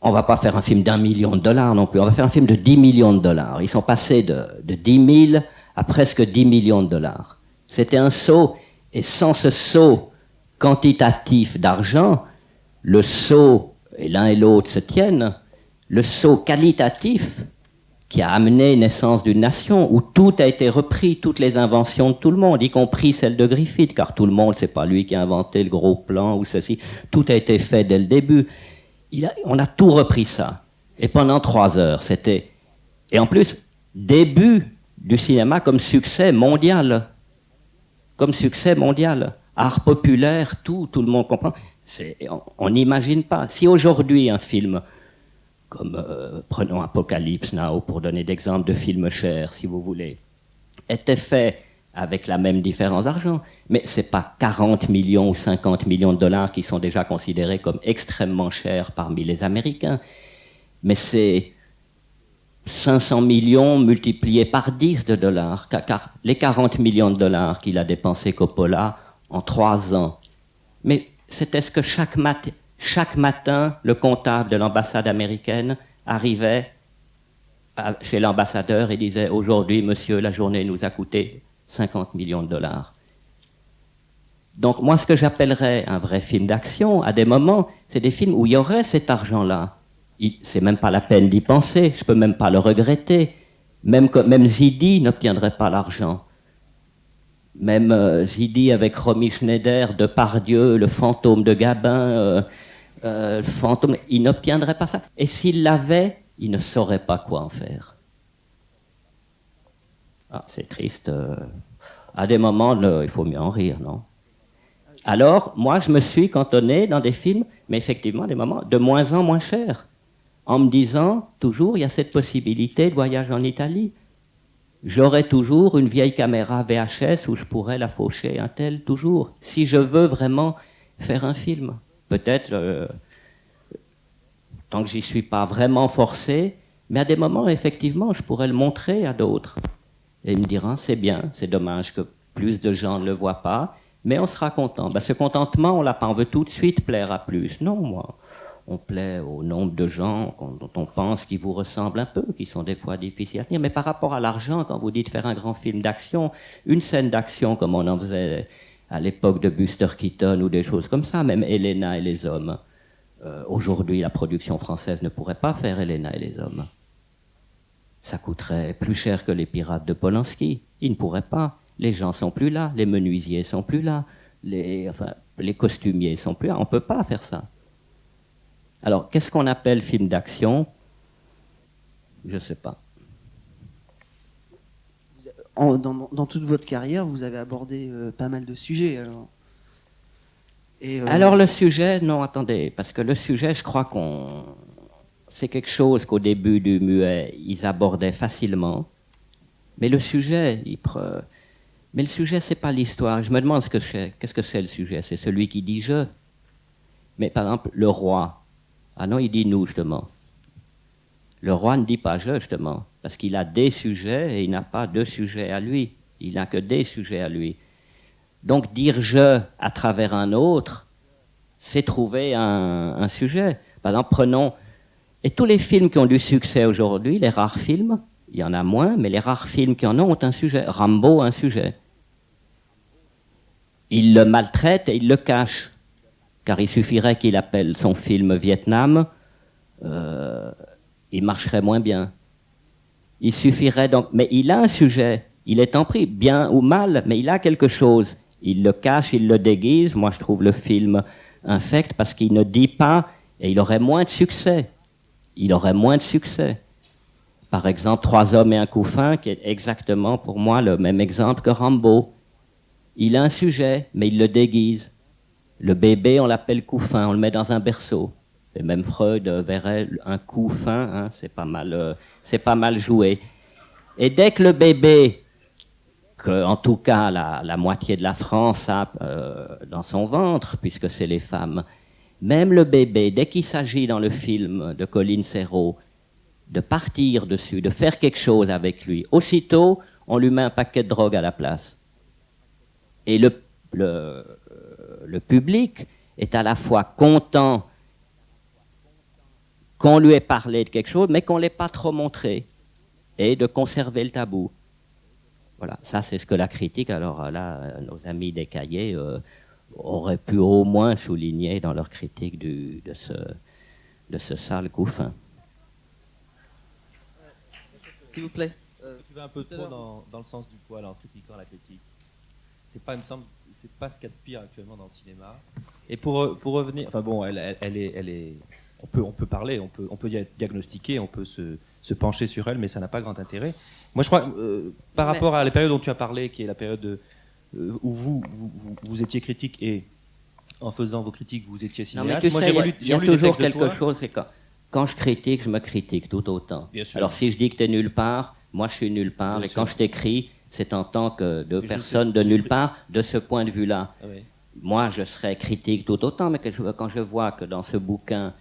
On va pas faire un film d'1 million de dollars non plus, on va faire un film de 10 millions de dollars. Ils sont passés de 10 000 à presque 10 millions de dollars. C'était un saut, et sans ce saut quantitatif d'argent, le saut, et l'un et l'autre se tiennent, le saut qualitatif qui a amené Naissance d'une nation, où tout a été repris, toutes les inventions de tout le monde, y compris celle de Griffith, car tout le monde, c'est pas lui qui a inventé le gros plan ou ceci, tout a été fait dès le début. On a tout repris ça. Et pendant 3 heures, c'était... Et en plus, début du cinéma comme succès mondial. Comme succès mondial. Art populaire, tout le monde comprend. On n'imagine pas. Si aujourd'hui un film, comme prenons Apocalypse Now, pour donner d'exemples de films chers, si vous voulez, était fait avec la même différence d'argent, mais c'est pas 40 millions ou 50 millions de dollars qui sont déjà considérés comme extrêmement chers parmi les Américains, mais c'est 500 millions multipliés par 10 de dollars, car les 40 millions de dollars qu'il a dépensé Coppola en 3 ans, mais c'était ce que chaque matin, le comptable de l'ambassade américaine arrivait chez l'ambassadeur et disait « Aujourd'hui, monsieur, la journée nous a coûté 50 millions de dollars. » Donc moi, ce que j'appellerais un vrai film d'action, à des moments, c'est des films où il y aurait cet argent-là. C'est même pas la peine d'y penser, je peux même pas le regretter. Même Zidi n'obtiendrait pas l'argent. Même Zidi avec Romy Schneider, Depardieu, le fantôme de Gabin, le fantôme, il n'obtiendrait pas ça. Et s'il l'avait, il ne saurait pas quoi en faire. Ah, c'est triste. À des moments, il faut mieux en rire, non? Alors, moi, je me suis cantonné dans des films, mais effectivement, à des moments de moins en moins chers, en me disant, toujours, il y a cette possibilité de voyage en Italie. J'aurai toujours une vieille caméra VHS où je pourrais la faucher, un tel, toujours, si je veux vraiment faire un film. Peut-être, tant que j'y suis pas vraiment forcé, mais à des moments, effectivement, je pourrais le montrer à d'autres. Et ils me diront, c'est bien, c'est dommage que plus de gens ne le voient pas, mais on sera content. Ce contentement, on l'a pas, on veut tout de suite plaire à plus. Non, moi, on plaît au nombre de gens dont on pense qu'ils vous ressemblent un peu, qui sont des fois difficiles à tenir. Mais par rapport à l'argent, quand vous dites faire un grand film d'action, une scène d'action comme on en faisait à l'époque de Buster Keaton ou des choses comme ça, même Elena et les hommes. Aujourd'hui, la production française ne pourrait pas faire Elena et les hommes. Ça coûterait plus cher que les Pirates de Polanski. Ils ne pourraient pas. Les gens sont plus là, les menuisiers sont plus là, les costumiers sont plus là. On ne peut pas faire ça. Alors, qu'est-ce qu'on appelle film d'action? Je ne sais pas. Dans toute votre carrière, vous avez abordé pas mal de sujets. Alors le sujet, non, attendez, parce que le sujet, je crois c'est quelque chose qu'au début du muet, ils abordaient facilement. Mais le sujet, mais le sujet, c'est pas l'histoire. Je me demande qu'est-ce que c'est le sujet? C'est celui qui dit « je ». Mais par exemple, le roi. Ah non, il dit « nous », justement. Le roi ne dit pas « je », justement, parce qu'il a des sujets et il n'a pas de sujets à lui. Il n'a que des sujets à lui. Donc dire « je » à travers un autre, c'est trouver un sujet. Par exemple, prenons... Et tous les films qui ont du succès aujourd'hui, les rares films, il y en a moins, mais les rares films qui en ont un sujet. Rambo a un sujet. Il le maltraite et il le cache. Car il suffirait qu'il appelle son film Vietnam, il marcherait moins bien. Il suffirait donc... Mais il a un sujet, il est en prix, bien ou mal, mais il a quelque chose. Il le cache, il le déguise. Moi, je trouve le film infect parce qu'il ne dit pas, et il aurait moins de succès. Il aurait moins de succès. Par exemple, 3 hommes et un couffin, qui est exactement pour moi le même exemple que Rambo. Il a un sujet, mais il le déguise. Le bébé, on l'appelle couffin, on le met dans un berceau. Et même Freud verrait un couffin, hein, c'est pas mal joué. Et dès que le bébé, que en tout cas la moitié de la France a dans son ventre, puisque c'est les femmes, même le bébé, dès qu'il s'agit dans le film de Colin Serrault de partir dessus, de faire quelque chose avec lui, aussitôt, on lui met un paquet de drogue à la place. Et le public est à la fois content qu'on lui ait parlé de quelque chose, mais qu'on ne l'ait pas trop montré, et de conserver le tabou. Voilà, ça c'est ce que la critique, alors là, nos amis des cahiers auraient pu au moins souligner dans leur critique de ce sale couffin. S'il vous plaît. Tu vas un peu trop dans le sens du poil en critiquant la critique. C'est pas, il me semble, c'est pas ce qu'il y a de pire actuellement dans le cinéma. Et pour revenir, enfin bon, elle est, on peut parler, on peut diagnostiquer, on peut se pencher sur elle, mais ça n'a pas grand intérêt. Moi, je crois, par rapport à la période dont tu as parlé, qui est la période où vous étiez critique et en faisant vos critiques, vous étiez cinéaste. Non, mais tu moi, sais, j'ai il y a relu toujours des textes de quelque toi. chose, c'est quand je critique, je me critique tout autant. Bien sûr. Alors si je dis que tu es nulle part, moi je suis nulle part, Bien et sûr. quand je t'écris, c'est en tant que de Mais personne je sais, de nulle part, de ce point de vue-là. Ah oui. Moi je serais critique tout autant, mais quand je vois que dans ce bouquin,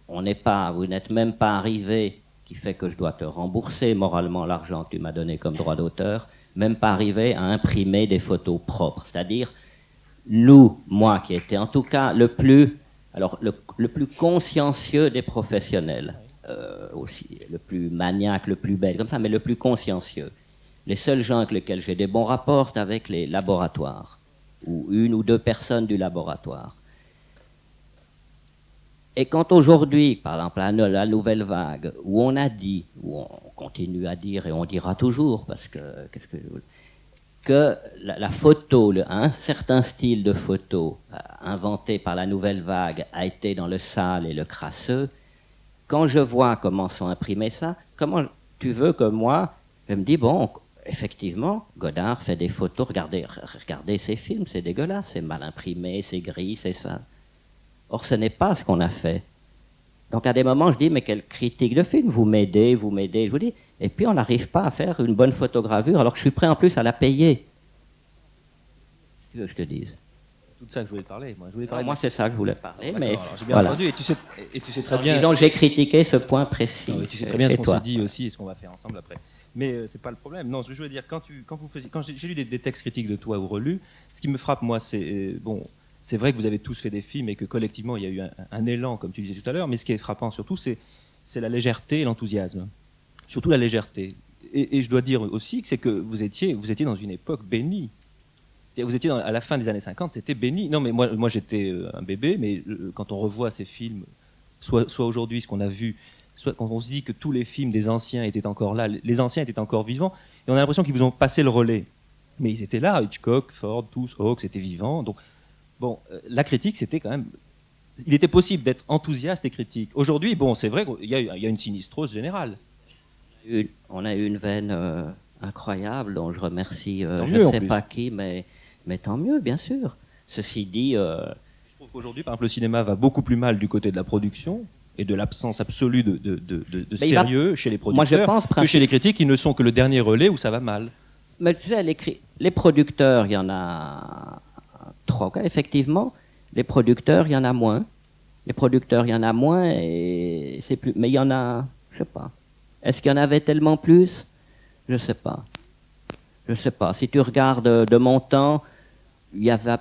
vous n'êtes même pas arrivé, qui fait que je dois te rembourser moralement l'argent que tu m'as donné comme droit d'auteur, même pas arrivé à imprimer des photos propres. C'est-à-dire, moi qui étais en tout cas le plus consciencieux des professionnels, aussi, le plus maniaque, le plus bête, comme ça, mais le plus consciencieux. Les seuls gens avec lesquels j'ai des bons rapports, c'est avec les laboratoires, ou 1 ou 2 personnes du laboratoire. Et quand aujourd'hui, par exemple, la nouvelle vague, où on a dit, où on continue à dire, et on dira toujours, parce que la photo, un certain style de photo inventé par la nouvelle vague a été dans le sale et le crasseux, quand je vois comment sont imprimés ça, comment tu veux que moi, je me dis, bon, effectivement, Godard fait des photos, regardez ses films, c'est dégueulasse, c'est mal imprimé, c'est gris, c'est ça. Or, ce n'est pas ce qu'on a fait. Donc, à des moments, je dis, mais quelle critique de film, vous m'aidez, je vous dis. Et puis, on n'arrive pas à faire une bonne photogravure, alors que je suis prêt en plus à la payer. Si tu veux que je te dise. Tout ça que je voulais te parler. Moi, c'est ça que je voulais parler, mais alors, j'ai bien voilà. entendu, et tu sais très bien. Donc, j'ai critiqué ce point précis. Non, et tu sais très bien ce qu'on s'est dit aussi et ce qu'on va faire ensemble après. Mais c'est pas le problème. Non, je veux dire, quand j'ai lu des textes critiques de toi ou relus, ce qui me frappe, moi, c'est c'est vrai que vous avez tous fait des films et que collectivement il y a eu un élan, comme tu disais tout à l'heure, mais ce qui est frappant surtout, c'est la légèreté et l'enthousiasme. Surtout la légèreté. Et je dois dire aussi que c'est que vous étiez dans une époque bénie. Vous étiez à la fin des années 50, c'était béni. Non, mais moi j'étais un bébé, mais quand on revoit ces films, soit aujourd'hui, ce qu'on a vu, soit quand on se dit que tous les films des anciens étaient encore là, les anciens étaient encore vivants, et on a l'impression qu'ils vous ont passé le relais. Mais ils étaient là, Hitchcock, Ford, tous, Hawks étaient vivants. Donc, bon, la critique, c'était quand même... Il était possible d'être enthousiaste et critique. Aujourd'hui, bon, c'est vrai qu'il y a une sinistrose générale. On a eu une veine incroyable, dont je remercie je mieux, ne sais pas qui, mais tant mieux, bien sûr. Ceci dit... Je trouve qu'aujourd'hui, par exemple, le cinéma va beaucoup plus mal du côté de la production et de l'absence absolue de sérieux chez les producteurs que chez les critiques qui ne sont que le dernier relais où ça va mal. Mais tu sais, les producteurs, il y en a 3 cas, effectivement. Les producteurs, il y en a moins. Les producteurs, il y en a moins, et c'est plus... Mais il y en a, je sais pas. Est-ce qu'il y en avait tellement plus? Je sais pas. Je sais pas. Si tu regardes de mon temps, il y avait à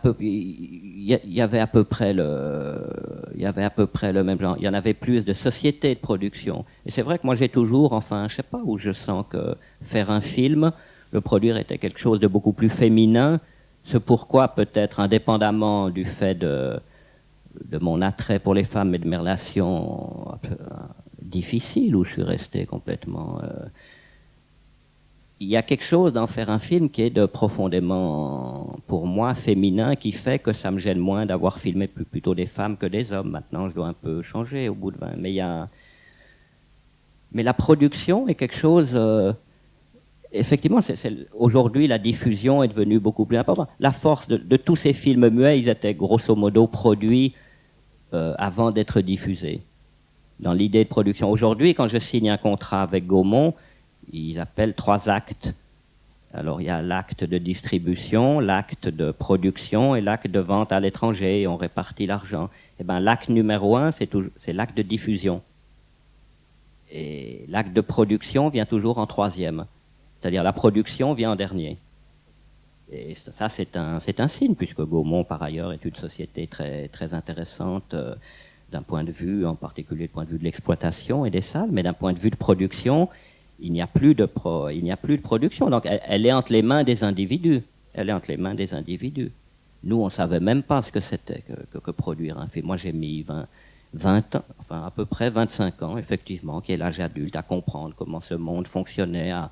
peu près le même genre. Il y en avait plus de sociétés de production. Et c'est vrai que moi j'ai toujours, enfin, je sais pas où je sens que faire un film, le produire était quelque chose de beaucoup plus féminin. C'est pourquoi peut-être indépendamment du fait de mon attrait pour les femmes et de mes relations un peu difficiles où je suis resté complètement... il y a quelque chose d'en faire un film qui est de profondément, pour moi, féminin, qui fait que ça me gêne moins d'avoir filmé plutôt des femmes que des hommes. Maintenant, je dois un peu changer au bout de 20. Mais la production est quelque chose... effectivement, aujourd'hui, la diffusion est devenue beaucoup plus importante. La force de tous ces films muets, ils étaient grosso modo produits avant d'être diffusés. Dans l'idée de production. Aujourd'hui, quand je signe un contrat avec Gaumont, ils appellent 3 actes. Alors, il y a l'acte de distribution, l'acte de production et l'acte de vente à l'étranger, et on répartit l'argent. Eh bien, l'acte numéro 1, c'est l'acte de diffusion. Et l'acte de production vient toujours en 3e. C'est-à-dire, la production vient en dernier. Et ça, c'est un signe, puisque Gaumont, par ailleurs, est une société très, très intéressante d'un point de vue, en particulier du point de vue de l'exploitation et des salles, mais d'un point de vue de production, il n'y a plus de production. Donc, elle est entre les mains des individus. Elle est entre les mains des individus. Nous, on ne savait même pas ce que c'était que produire un film. Moi, j'ai mis 20 ans, enfin à peu près 25 ans, effectivement, qui est l'âge adulte, à comprendre comment ce monde fonctionnait, à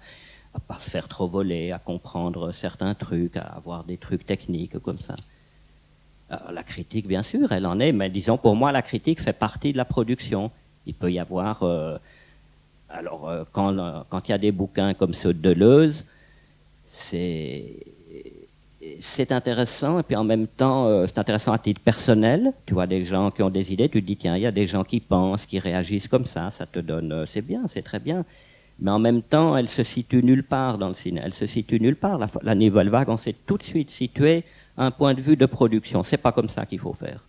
pas se faire trop voler, à comprendre certains trucs, à avoir des trucs techniques comme ça. Alors, la critique, bien sûr, elle en est, mais disons, pour moi, la critique fait partie de la production. Il peut y avoir... quand il y a des bouquins comme ceux de Deleuze, c'est intéressant, et puis en même temps, c'est intéressant à titre personnel. Tu vois des gens qui ont des idées, tu te dis, tiens, il y a des gens qui pensent, qui réagissent comme ça te donne... c'est bien, c'est très bien. Mais en même temps, elle se situe nulle part dans le cinéma. Elle se situe nulle part. La Nouvelle Vague, on s'est tout de suite situé à un point de vue de production. C'est pas comme ça qu'il faut faire.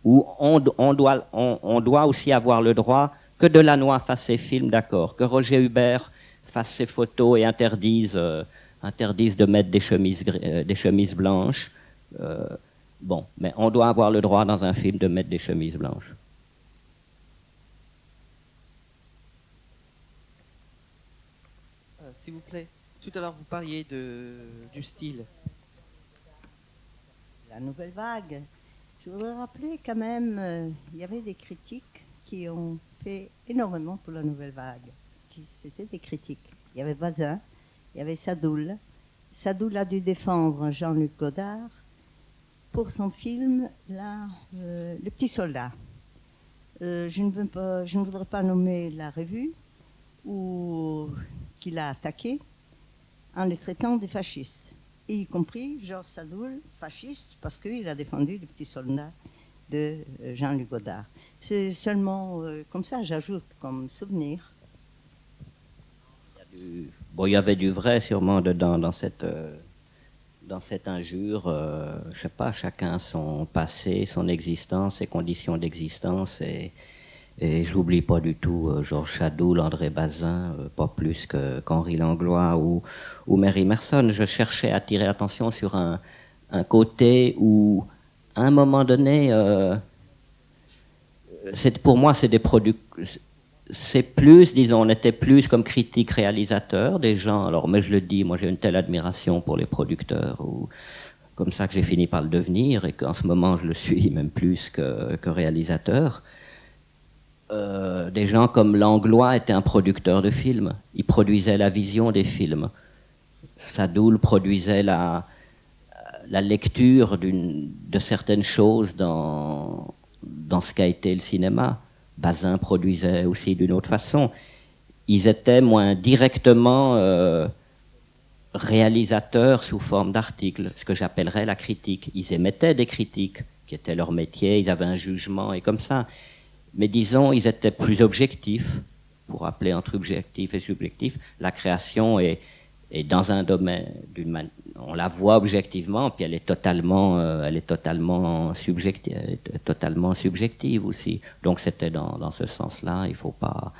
Où on doit aussi avoir le droit que Delannoy fasse ses films, d'accord, que Roger Hubert fasse ses photos et interdise de mettre des chemises blanches. Bon, mais on doit avoir le droit dans un film de mettre des chemises blanches. S'il vous plaît, tout à l'heure vous parliez du style. La Nouvelle Vague. Je voudrais rappeler quand même, il y avait des critiques qui ont fait énormément pour la Nouvelle Vague. C'était des critiques. Il y avait Bazin, il y avait Sadoul. Sadoul a dû défendre Jean-Luc Godard pour son film Le Petit Soldat. Je ne voudrais pas nommer la revue qu'il a attaqué en les traitant des fascistes, et y compris Georges Sadoul, fasciste, parce qu'il a défendu Le Petit Soldat de Jean-Luc Godard. C'est seulement comme ça, j'ajoute comme souvenir. Bon, il y avait du vrai sûrement dedans, dans cette injure. Je sais pas, chacun son passé, son existence, ses conditions d'existence, et j'oublie pas du tout Georges Sadoul, André Bazin, pas plus qu'Henri Langlois ou Mary Merson. Je cherchais à attirer l'attention sur un côté où, à un moment donné, pour moi, c'est des produits. C'est plus, disons, on était plus comme critique réalisateur des gens. Alors, mais je le dis, moi j'ai une telle admiration pour les producteurs, ou comme ça que j'ai fini par le devenir, et qu'en ce moment je le suis même plus que réalisateur. Des gens comme Langlois étaient un producteur de films. Il produisait la vision des films. Sadoul produisait la lecture de certaines choses dans ce qu'a été le cinéma. Bazin produisait aussi d'une autre façon. Ils étaient moins directement réalisateurs sous forme d'articles, ce que j'appellerais la critique. Ils émettaient des critiques, qui étaient leur métier, ils avaient un jugement, et comme ça. Mais disons, ils étaient plus objectifs, pour appeler entre objectif et subjectif. La création est dans un domaine, on la voit objectivement, puis elle est totalement subjective aussi. Donc c'était dans ce sens-là, il faut pas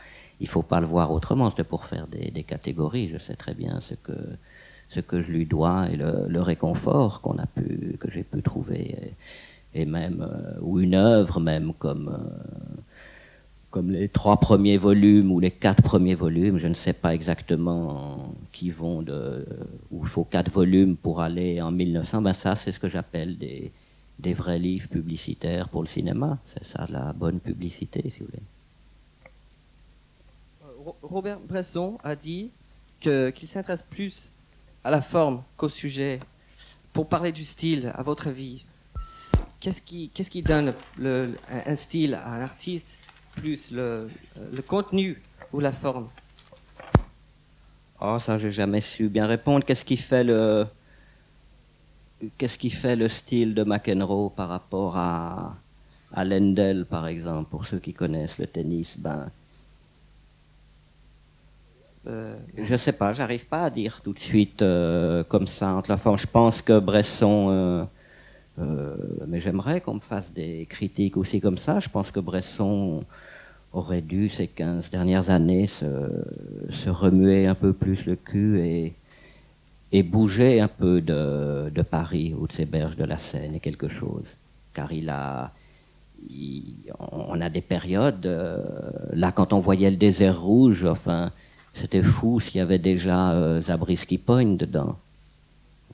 le voir autrement. C'était pour faire des catégories. Je sais très bien ce ce que je lui dois et le réconfort que j'ai pu trouver. Et même, ou une œuvre même comme les 3 premiers volumes ou les 4 premiers volumes, je ne sais pas exactement qui vont où il faut 4 volumes pour aller en 1900, ben ça c'est ce que j'appelle des vrais livres publicitaires pour le cinéma. C'est ça la bonne publicité, si vous voulez. Robert Bresson a dit qu'il s'intéresse plus à la forme qu'au sujet. Pour parler du style, à votre avis, qu'est-ce qui donne un style à un artiste, plus le contenu ou la forme? Oh, ça, j'ai jamais su bien répondre. Qu'est-ce qui fait le style de McEnroe par rapport à Lendl, par exemple, pour ceux qui connaissent le tennis? Je sais pas, j'arrive pas à dire tout de suite comme ça entre la forme. Je pense que Bresson, mais j'aimerais qu'on me fasse des critiques aussi comme ça. Je pense que Bresson aurait dû ces 15 dernières années se remuer un peu plus le cul et bouger un peu de Paris ou de ces berges de la Seine et quelque chose. Car on a des périodes, là quand on voyait le désert rouge, enfin, c'était fou s'il y avait déjà Zabriskie Point dedans.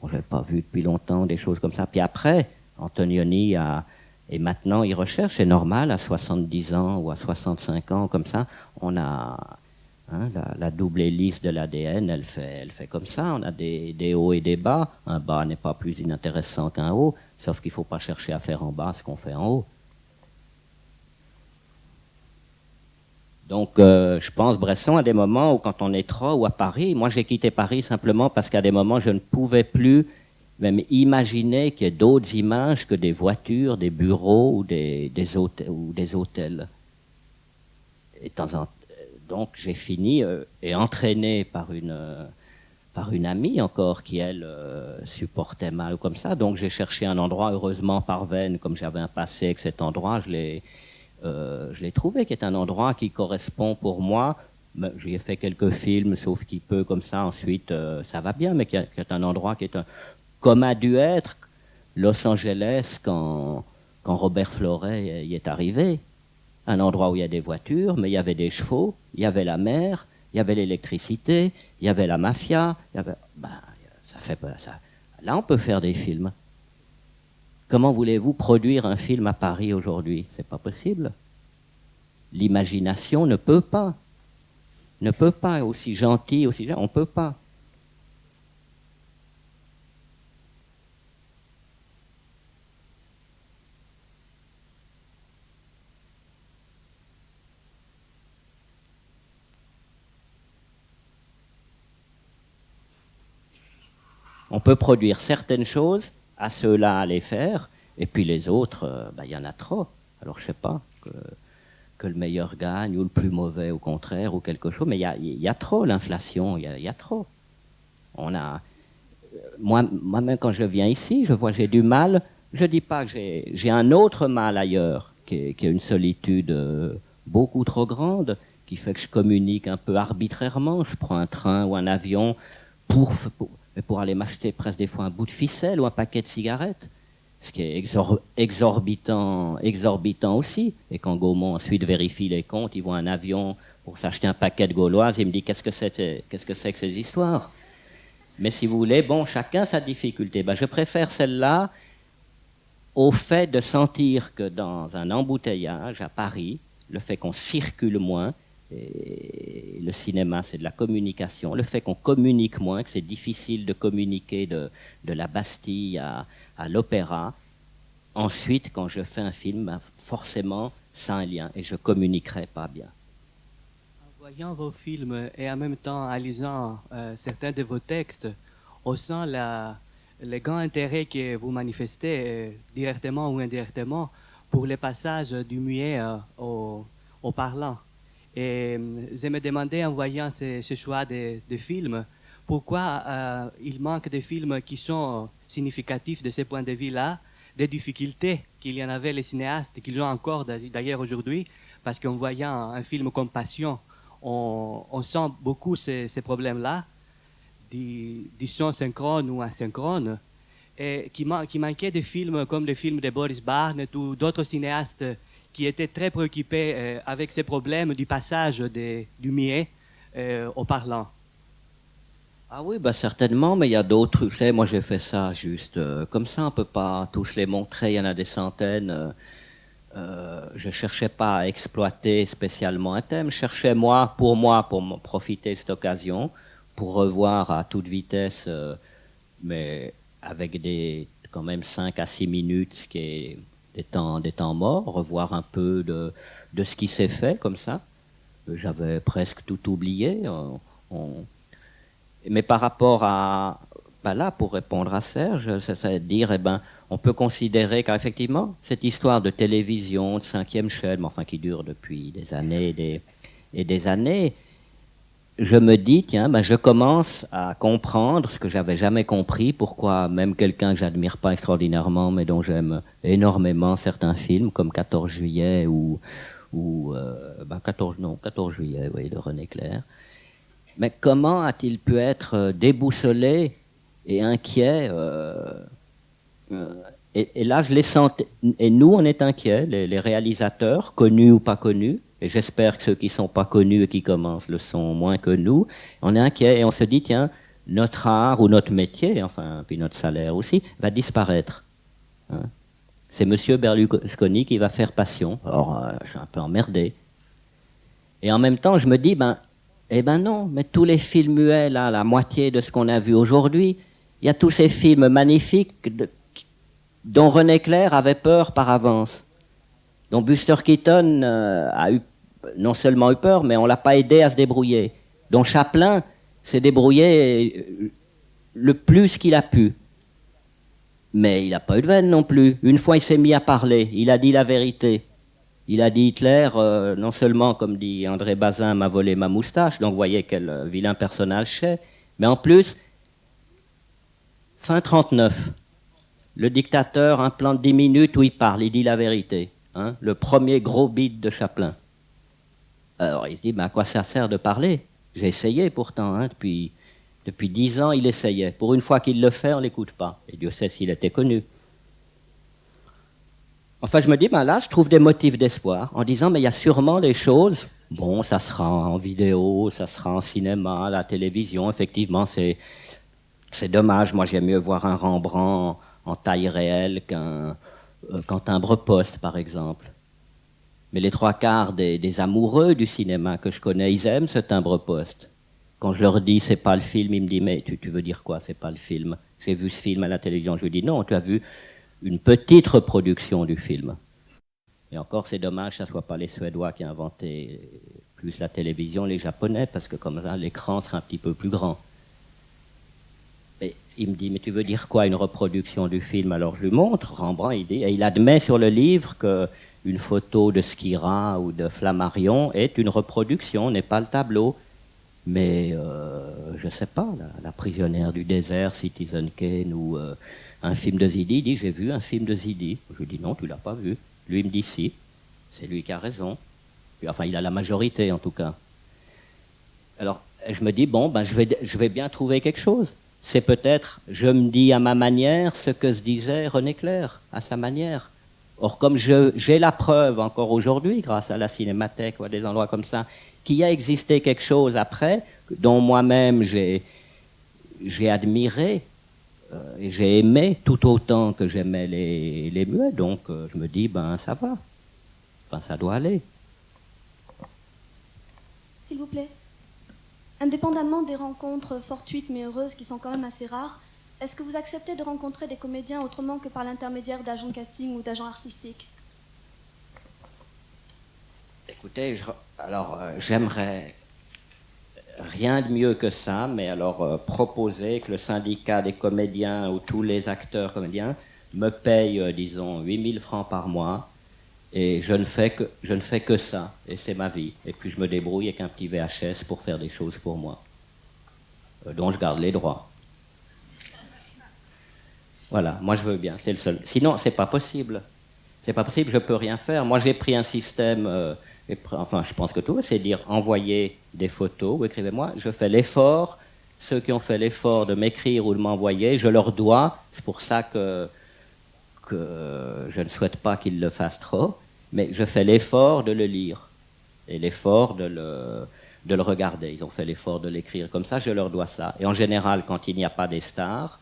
Bon, je n'avais pas vu depuis longtemps des choses comme ça. Puis après, Antonioni et maintenant il recherche, c'est normal, à 70 ans ou à 65 ans, comme ça, on a la double hélice de l'ADN, elle fait comme ça, on a des hauts et des bas. Un bas n'est pas plus inintéressant qu'un haut, sauf qu'il ne faut pas chercher à faire en bas ce qu'on fait en haut. Donc, je pense, Bresson, à des moments où, quand on est trop, ou à Paris, moi j'ai quitté Paris simplement parce qu'à des moments, je ne pouvais plus même imaginer qu'il y ait d'autres images que des voitures, des bureaux ou des hôtels. Et donc, j'ai fini, et entraîné par une amie encore qui, elle, supportait mal comme ça. Donc, j'ai cherché un endroit, heureusement, par Vennes, comme j'avais un passé avec cet endroit, je l'ai trouvé, qui est un endroit qui correspond pour moi. J'y ai fait quelques films, sauf qu'il peut comme ça, ensuite ça va bien, mais qui est un endroit qui est comme a dû être Los Angeles quand Robert Florey y est arrivé. Un endroit où il y a des voitures, mais il y avait des chevaux, il y avait la mer, il y avait l'électricité, il y avait la mafia. Là, on peut faire des films. Comment voulez-vous produire un film à Paris aujourd'hui? C'est pas possible. L'imagination ne peut pas. Ne peut pas, aussi gentil, on peut pas. On peut produire certaines choses, à ceux-là à les faire, et puis les autres, il y en a trop. Alors je sais pas, que le meilleur gagne, ou le plus mauvais au contraire, ou quelque chose, mais il y a trop l'inflation, il y a trop. Moi-même quand je viens ici, je vois j'ai du mal, je dis pas que j'ai un autre mal ailleurs, qui est une solitude beaucoup trop grande, qui fait que je communique un peu arbitrairement, je prends un train ou un avion pour aller m'acheter presque des fois un bout de ficelle ou un paquet de cigarettes, ce qui est exorbitant aussi. Et quand Gaumont ensuite vérifie les comptes, il voit un avion pour s'acheter un paquet de gauloises, il me dit qu'est-ce que c'est que ces histoires? Mais si vous voulez, bon, chacun sa difficulté. Je préfère celle-là au fait de sentir que dans un embouteillage à Paris, le fait qu'on circule moins, et le cinéma, c'est de la communication. Le fait qu'on communique moins, que c'est difficile de communiquer de la Bastille à l'opéra. Ensuite, quand je fais un film, forcément, ça a un lien et je communiquerai pas bien. En voyant vos films et en même temps en lisant certains de vos textes, on sent le grand intérêt que vous manifestez directement ou indirectement pour le passage du muet au parlant. Et je me demandais, en voyant ce choix de films, pourquoi il manque de films qui sont significatifs de ce point de vue-là, des difficultés qu'il y en avait les cinéastes, qu'ils ont encore d'ailleurs aujourd'hui, parce qu'en voyant un film comme Passion, on sent beaucoup ces problèmes-là, du son synchrone ou asynchrone, et qui manquait des films comme les films de Boris Barnett ou d'autres cinéastes qui étaient très préoccupés avec ces problèmes du passage du muet au parlant. Ah oui, bah certainement, mais il y a d'autres. Vous savez, moi j'ai fait ça juste comme ça, on ne peut pas tous les montrer, il y en a des centaines. Je ne cherchais pas à exploiter spécialement un thème, je cherchais pour profiter de cette occasion, pour revoir à toute vitesse, mais avec quand même 5 à 6 minutes, ce qui est des temps morts, revoir un peu de ce qui s'est fait comme ça. J'avais presque tout oublié. Mais par rapport à, là, pour répondre à Serge, c'est dire, on peut considérer qu'effectivement, cette histoire de télévision, de 5e chaîne, enfin qui dure depuis des années et des années, je me dis, tiens, je commence à comprendre ce que j'avais jamais compris, pourquoi même quelqu'un que j'admire pas extraordinairement, mais dont j'aime énormément certains films, comme 14 juillet ou 14 juillet, oui, de René Clair. Mais comment a-t-il pu être déboussolé et inquiet et là, je les sentais. Et nous, on est inquiets, les réalisateurs, connus ou pas connus, et j'espère que ceux qui ne sont pas connus et qui commencent le sont moins que nous. On est inquiets et on se dit, tiens, notre art ou notre métier, enfin, puis notre salaire aussi, va disparaître. Hein? C'est M. Berlusconi qui va faire Passion. Alors, je suis un peu emmerdé. Et en même temps, je me dis, non, mais tous les films muets, là, la moitié de ce qu'on a vu aujourd'hui, il y a tous ces films magnifiques dont René Clair avait peur par avance, dont Buster Keaton a non seulement eu peur, mais on ne l'a pas aidé à se débrouiller, dont Chaplin s'est débrouillé le plus qu'il a pu. Mais il n'a pas eu de veine non plus. Une fois, il s'est mis à parler, il a dit la vérité. Il a dit Hitler, non seulement, comme dit André Bazin, m'a volé ma moustache, donc vous voyez quel vilain personnage c'est, mais en plus, fin 1939, le dictateur implante 10 minutes où il parle, il dit la vérité. Hein, le premier gros beat de Chaplin. Alors il se dit, à quoi ça sert de parler? J'ai essayé pourtant, hein, depuis 10 ans il essayait. Pour une fois qu'il le fait, on ne l'écoute pas. Et Dieu sait s'il était connu. Enfin, je me dis, là, je trouve des motifs d'espoir, en disant, mais il y a sûrement des choses, bon, ça sera en vidéo, ça sera en cinéma, à la télévision, effectivement, c'est dommage, moi j'aime mieux voir un Rembrandt en taille réelle qu'en timbre-poste, par exemple. Mais les 3/4 des amoureux du cinéma que je connais, ils aiment ce timbre-poste. Quand je leur dis, c'est pas le film, ils me disent, mais tu veux dire quoi, c'est pas le film? J'ai vu ce film à la télévision. Je lui dis, non, tu as vu une petite reproduction du film. Et encore, c'est dommage que ce ne soit pas les Suédois qui ont inventé plus la télévision, les Japonais, parce que comme ça, l'écran serait un petit peu plus grand. Et il me dit, mais tu veux dire quoi, une reproduction du film? Alors je lui montre, Rembrandt, il dit, et il admet sur le livre qu'une photo de Skira ou de Flammarion est une reproduction, n'est pas le tableau. Mais, je ne sais pas, la prisonnière du désert, Citizen Kane, ou un film de Zidi, il dit, j'ai vu un film de Zidi. Je lui dis, non, tu ne l'as pas vu. Lui, il me dit, si, c'est lui qui a raison. Enfin, il a la majorité, en tout cas. Alors, je me dis, bon, je vais bien trouver quelque chose. C'est peut-être, je me dis à ma manière, ce que se disait René Clair, à sa manière. Or, comme j'ai la preuve encore aujourd'hui, grâce à la Cinémathèque ou à des endroits comme ça, qu'il y a existé quelque chose après, dont moi-même j'ai admiré, et j'ai aimé tout autant que j'aimais les muets, donc je me dis, ça va. Enfin, ça doit aller. S'il vous plaît, indépendamment des rencontres fortuites mais heureuses qui sont quand même assez rares, est-ce que vous acceptez de rencontrer des comédiens autrement que par l'intermédiaire d'agents casting ou d'agents artistiques? Écoutez, j'aimerais rien de mieux que ça, mais alors proposer que le syndicat des comédiens ou tous les acteurs comédiens me paye, disons, 8 000 francs par mois, et je ne fais que ça, et c'est ma vie. Et puis je me débrouille avec un petit VHS pour faire des choses pour moi, dont je garde les droits. Voilà, moi je veux bien, c'est le seul. Sinon, c'est pas possible. C'est pas possible, je peux rien faire. Moi j'ai pris un système, enfin je pense que tout, c'est dire envoyer des photos ou écrivez-moi. Je fais l'effort ceux qui ont fait l'effort de m'écrire ou de m'envoyer, je leur dois, c'est pour ça que je ne souhaite pas qu'ils le fassent trop, mais je fais l'effort de le lire et l'effort de le regarder. Ils ont fait l'effort de l'écrire comme ça, je leur dois ça. Et en général, quand il n'y a pas des stars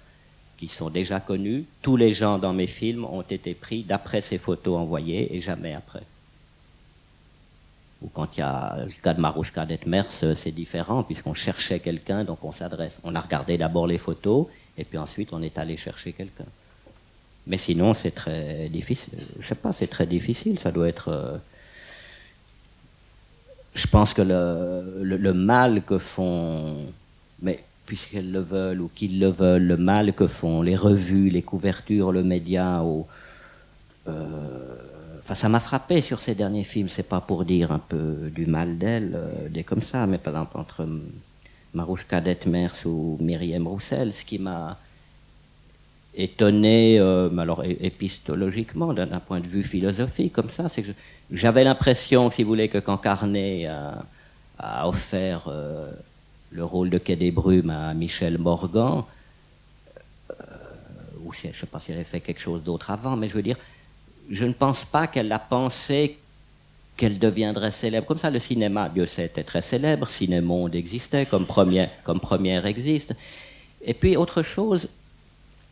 qui sont déjà connus, tous les gens dans mes films ont été pris d'après ces photos envoyées et jamais après. Ou quand il y a le cas de Marouchka Detmers, c'est différent, puisqu'on cherchait quelqu'un, donc on s'adresse. On a regardé d'abord les photos, et puis ensuite on est allé chercher quelqu'un. Mais sinon, c'est très difficile. Je sais pas, c'est très difficile, ça doit être... Je pense que le mal que font... Mais puisqu'elles le veulent ou qu'ils le veulent, le mal que font les revues, les couvertures, le média, enfin, ça m'a frappé sur ces derniers films. C'est pas pour dire un peu du mal d'elle, des comme ça, mais par exemple entre Marouchka Detmers ou Myriam Roussel, ce qui m'a étonné, alors épistologiquement, d'un point de vue philosophique, comme ça, c'est que j'avais l'impression, si vous voulez, que quand Carnet a offert le rôle de Quai des Brumes à Michel Morgan, ou je ne sais pas si elle avait fait quelque chose d'autre avant, mais je veux dire, je ne pense pas qu'elle a pensé qu'elle deviendrait célèbre. Comme ça, le cinéma, Dieu sait, était très célèbre, Cinémonde existait, comme première existe. Et puis, autre chose,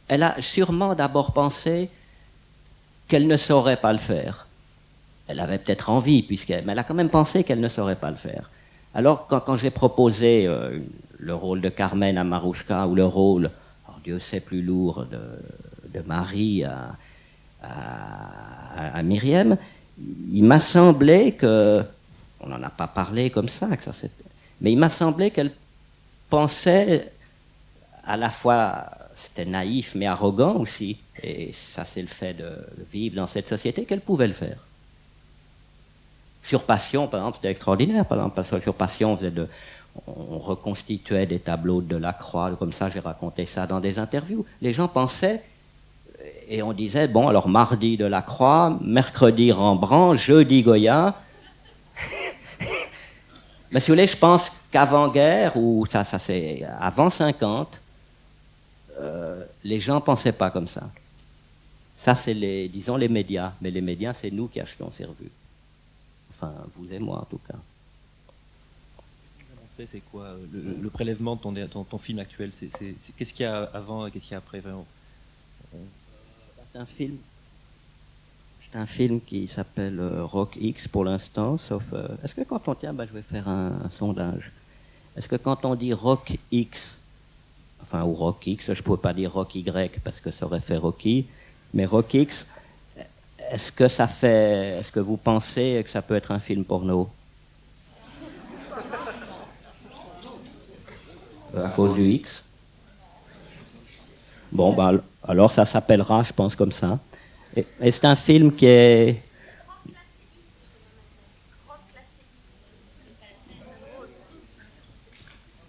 elle a sûrement d'abord pensé qu'elle ne saurait pas le faire. Elle avait peut-être envie, mais elle a quand même pensé qu'elle ne saurait pas le faire. Alors, quand j'ai proposé le rôle de Carmen à Marouchka, ou le rôle, alors Dieu sait, plus lourd, de Marie à Myriam, il m'a semblé que, on n'en a pas parlé comme ça, mais il m'a semblé qu'elle pensait à la fois, c'était naïf mais arrogant aussi, et ça c'est le fait de vivre dans cette société, qu'elle pouvait le faire. Sur Passion, par exemple, c'était extraordinaire. Par exemple, parce que sur Passion, on reconstituait des tableaux de Delacroix, comme ça, j'ai raconté ça dans des interviews. Les gens pensaient, et on disait, bon, alors mardi Delacroix, mercredi Rembrandt, jeudi Goya. Mais si vous voulez, je pense qu'avant-guerre, ou ça c'est avant 50, les gens ne pensaient pas comme ça. Ça, c'est disons les médias. Mais les médias, c'est nous qui achetons ces revues. Enfin, vous et moi, en tout cas. C'est quoi le prélèvement de ton film actuel? Qu'est-ce qu'il y a avant et qu'est-ce qu'il y a après, vraiment? C'est un film qui s'appelle Rock X pour l'instant, sauf... est-ce que quand on... Tiens, je vais faire un sondage. Est-ce que quand on dit Rock X, enfin, ou Rock X, je ne pourrais pas dire Rock Y parce que ça aurait fait Rocky, mais Rock X... Est-ce que vous pensez que ça peut être un film porno? À cause du X? Bon, alors ça s'appellera, je pense, comme ça. Et c'est un film qui est...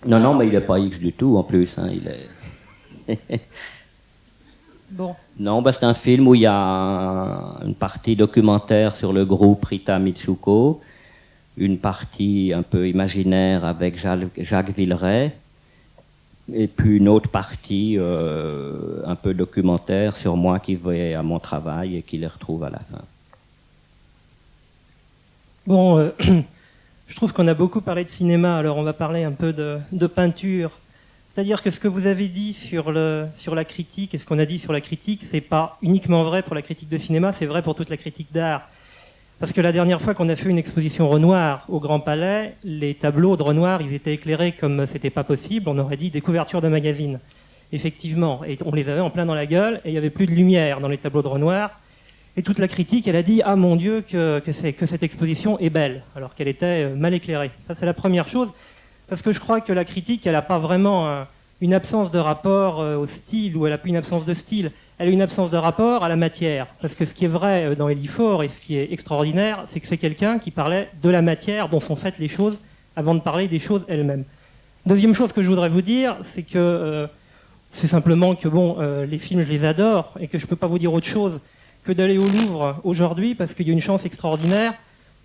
Non, mais il n'est pas X du tout, en plus. Hein, il est... Bon. Non, c'est un film où il y a une partie documentaire sur le groupe Rita Mitsuko, une partie un peu imaginaire avec Jacques Villeray, et puis une autre partie un peu documentaire sur moi qui vais à mon travail et qui les retrouve à la fin. Bon, je trouve qu'on a beaucoup parlé de cinéma, alors on va parler un peu de peinture. C'est-à-dire que ce que vous avez dit sur la critique et ce qu'on a dit sur la critique, c'est pas uniquement vrai pour la critique de cinéma, c'est vrai pour toute la critique d'art. Parce que la dernière fois qu'on a fait une exposition Renoir au Grand Palais, les tableaux de Renoir, ils étaient éclairés comme c'était pas possible, on aurait dit des couvertures de magazines. Effectivement, et on les avait en plein dans la gueule, et il y avait plus de lumière dans les tableaux de Renoir. Et toute la critique, elle a dit « Ah mon Dieu, que cette exposition est belle », alors qu'elle était mal éclairée. Ça, c'est la première chose. Parce que je crois que la critique, elle n'a pas vraiment une absence de rapport au style, ou elle n'a pas une absence de style, elle a une absence de rapport à la matière. Parce que ce qui est vrai dans Élie Faure, et ce qui est extraordinaire, c'est que c'est quelqu'un qui parlait de la matière dont sont faites les choses, avant de parler des choses elles-mêmes. Deuxième chose que je voudrais vous dire, c'est que c'est simplement que les films, je les adore, et que je ne peux pas vous dire autre chose que d'aller au Louvre aujourd'hui, parce qu'il y a une chance extraordinaire,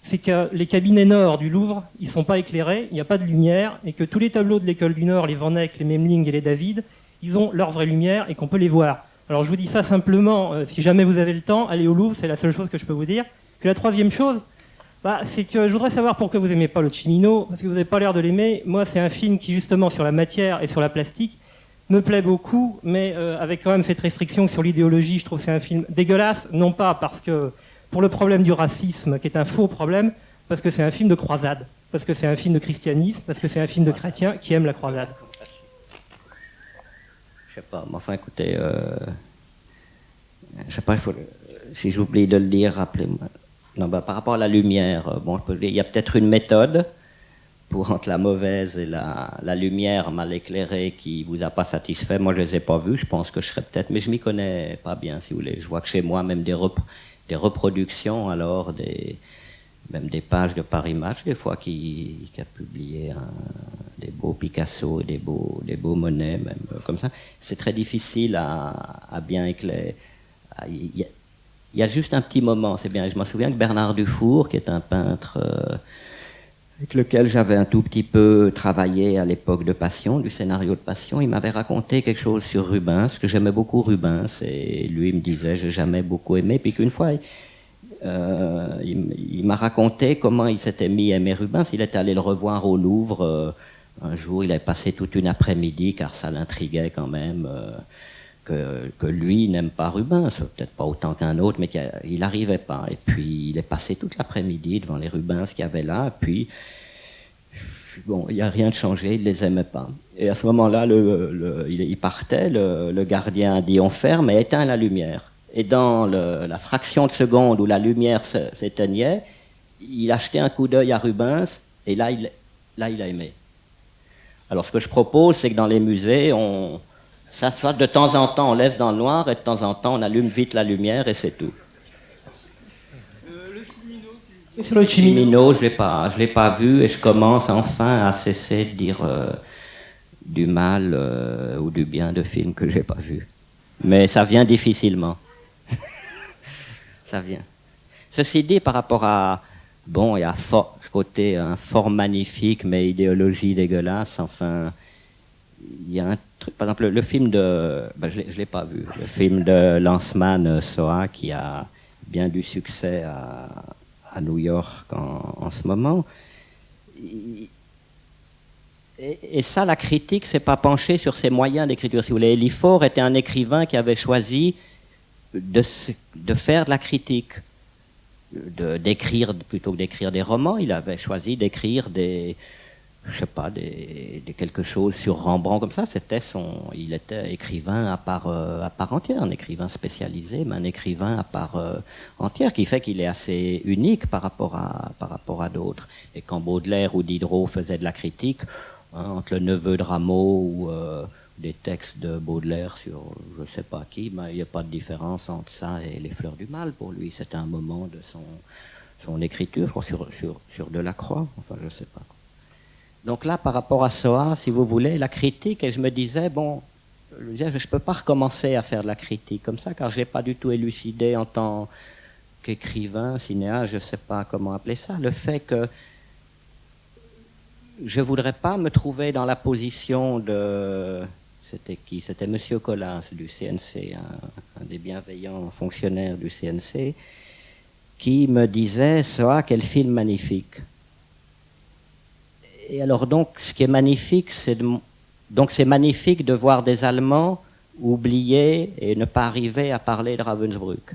c'est que les cabinets nord du Louvre, ils ne sont pas éclairés, il n'y a pas de lumière, et que tous les tableaux de l'école du Nord, les Van Eyck, les Memling et les David, ils ont leur vraie lumière et qu'on peut les voir. Alors je vous dis ça simplement, si jamais vous avez le temps, allez au Louvre, c'est la seule chose que je peux vous dire. Puis la troisième chose, c'est que je voudrais savoir pourquoi vous n'aimez pas le Cimino, parce que vous n'avez pas l'air de l'aimer. Moi, c'est un film qui, justement, sur la matière et sur la plastique, me plaît beaucoup, mais avec quand même cette restriction sur l'idéologie, je trouve que c'est un film dégueulasse, non pas parce que pour le problème du racisme, qui est un faux problème, parce que c'est un film de croisade, parce que c'est un film de christianisme, parce que c'est un film de chrétiens qui aiment la croisade. Je sais pas, mais enfin écoutez, je sais pas, si j'oublie de le dire, rappelez-moi. Non, par rapport à la lumière, bon, il y a peut-être une méthode pour entre la mauvaise et la lumière mal éclairée qui vous a pas satisfait. Moi, je les ai pas vus. Je pense que je serais peut-être, mais je m'y connais pas bien, si vous voulez. Je vois que chez moi, même des reproductions, alors même des pages de Paris Match, des fois qui a publié des beaux Picasso, des beaux Monet, même comme ça. C'est très difficile à bien éclairer. Il y a juste un petit moment, c'est bien. Je m'en souviens que Bernard Dufour, qui est un peintre avec lequel j'avais un tout petit peu travaillé à l'époque de Passion, du scénario de Passion, il m'avait raconté quelque chose sur Rubens, parce que j'aimais beaucoup Rubens, et lui me disait, j'ai jamais beaucoup aimé, puis qu'une fois, il m'a raconté comment il s'était mis à aimer Rubens. Il était allé le revoir au Louvre un jour, il avait passé toute une après-midi, car ça l'intriguait quand même, que lui n'aime pas Rubens, peut-être pas autant qu'un autre, mais qu'il n'arrivait pas. Et puis il est passé toute l'après-midi devant les Rubens qu'il y avait là, et puis bon, il n'y a rien de changé, il ne les aimait pas. Et à ce moment-là, il partait, le gardien a dit on ferme et éteint la lumière. Et dans la fraction de seconde où la lumière s'éteignait, il a jeté un coup d'œil à Rubens, et là il a aimé. Alors ce que je propose, c'est que dans les musées, ça soit de temps en temps on laisse dans le noir et de temps en temps on allume vite la lumière et c'est tout. Le Cimino, je l'ai pas vu et je commence enfin à cesser de dire du mal ou du bien de films que j'ai pas vus. Mais ça vient difficilement. Ça vient. Ceci dit, par rapport à il y a ce côté un fort magnifique mais idéologie dégueulasse, enfin. Il y a un truc, par exemple, le film je l'ai pas vu, le film de Lanzmann, Soa, qui a bien du succès à New York en ce moment. Et ça, la critique s'est pas penchée sur ses moyens d'écriture. Si vous voulez, Élie Faure était un écrivain qui avait choisi de faire de la critique, d'écrire plutôt que d'écrire des romans. Il avait choisi d'écrire quelque chose sur Rembrandt comme ça. Il était écrivain à part entière, un écrivain spécialisé, mais un écrivain à part entière, qui fait qu'il est assez unique par rapport à d'autres. Et quand Baudelaire ou Diderot faisaient de la critique, entre le neveu de Rameau ou des textes de Baudelaire sur je sais pas qui, il n'y a pas de différence entre ça et Les Fleurs du Mal. Pour lui, c'était un moment de son écriture, je crois, sur Delacroix, enfin je sais pas. Donc là, par rapport à Soa, si vous voulez, la critique, et je me disais, je ne peux pas recommencer à faire de la critique comme ça, car je n'ai pas du tout élucidé en tant qu'écrivain, cinéaste, je ne sais pas comment appeler ça, le fait que je ne voudrais pas me trouver dans la position de... C'était qui? C'était M. Collins du CNC, un des bienveillants fonctionnaires du CNC, qui me disait, Soa, quel film magnifique. Et alors donc, ce qui est magnifique, c'est magnifique de voir des Allemands oublier et ne pas arriver à parler de Ravensbrück.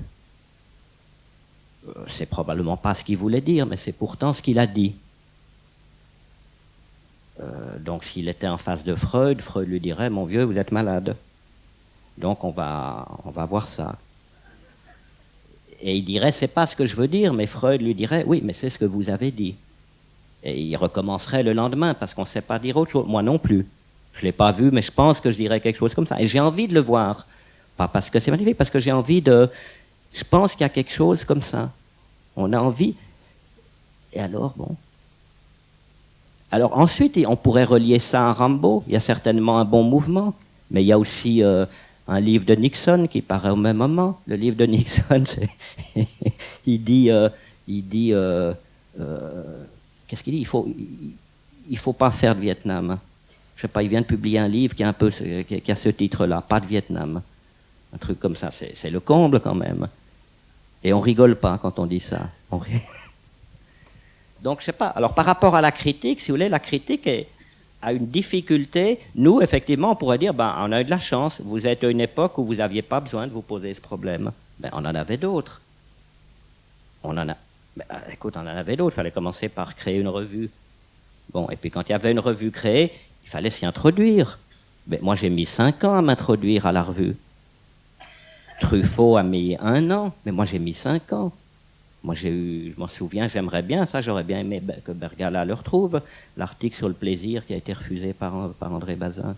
C'est probablement pas ce qu'il voulait dire, mais c'est pourtant ce qu'il a dit. Donc s'il était en face de Freud, Freud lui dirait « Mon vieux, vous êtes malade. Donc on va voir ça. » Et il dirait « C'est pas ce que je veux dire », mais Freud lui dirait « Oui, mais c'est ce que vous avez dit. » Et il recommencerait le lendemain, parce qu'on ne sait pas dire autre chose. Moi non plus. Je ne l'ai pas vu, mais je pense que je dirais quelque chose comme ça. Et j'ai envie de le voir. Pas parce que c'est magnifique, parce que j'ai envie de... Je pense qu'il y a quelque chose comme ça. On a envie. Et alors, bon... Alors ensuite, on pourrait relier ça à Rambo. Il y a certainement un bon mouvement. Mais il y a aussi un livre de Nixon qui paraît au même moment. Le livre de Nixon, il dit qu'est-ce qu'il dit? Il faut pas faire de Vietnam. Je sais pas, il vient de publier un livre qui a ce titre-là, pas de Vietnam. Un truc comme ça, c'est le comble quand même. Et on rigole pas quand on dit ça. Donc je sais pas. Alors par rapport à la critique, si vous voulez, la critique a une difficulté. Nous, effectivement, on pourrait dire, on a eu de la chance. Vous êtes à une époque où vous n'aviez pas besoin de vous poser ce problème. On en avait d'autres. Écoute, on en avait d'autres. Il fallait commencer par créer une revue. Bon, et puis quand il y avait une revue créée, il fallait s'y introduire. Moi, j'ai mis 5 ans à m'introduire à la revue. Truffaut a mis 1 an, mais moi, j'ai mis 5 ans. Moi, je m'en souviens, j'aimerais bien ça, j'aurais bien aimé que Bergala le retrouve, l'article sur le plaisir qui a été refusé par André Bazin.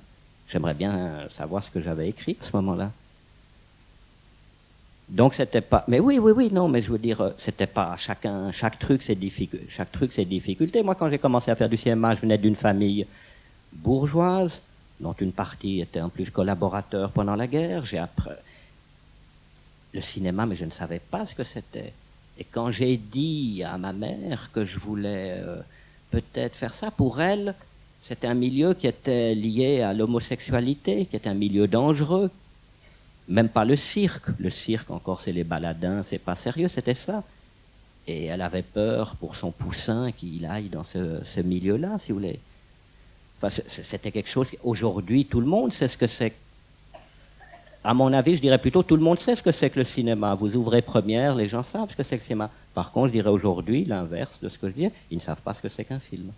J'aimerais bien savoir ce que j'avais écrit à ce moment-là. Donc, c'était pas... Mais oui, non, mais je veux dire, c'était pas... Chaque truc, c'est difficulté. Moi, quand j'ai commencé à faire du cinéma, je venais d'une famille bourgeoise, dont une partie était en plus collaborateur pendant la guerre. J'ai appris le cinéma, mais je ne savais pas ce que c'était. Et quand j'ai dit à ma mère que je voulais peut-être faire ça, pour elle, c'était un milieu qui était lié à l'homosexualité, qui était un milieu dangereux. Même pas le cirque. Le cirque, encore, c'est les baladins, c'est pas sérieux, c'était ça. Et elle avait peur pour son poussin qu'il aille dans ce milieu-là, si vous voulez. Enfin, c'était quelque chose... Aujourd'hui, tout le monde sait ce que c'est. À mon avis, je dirais plutôt, tout le monde sait ce que c'est que le cinéma. Vous ouvrez Première, les gens savent ce que c'est que le cinéma. Par contre, je dirais aujourd'hui, l'inverse de ce que je dis, ils ne savent pas ce que c'est qu'un film.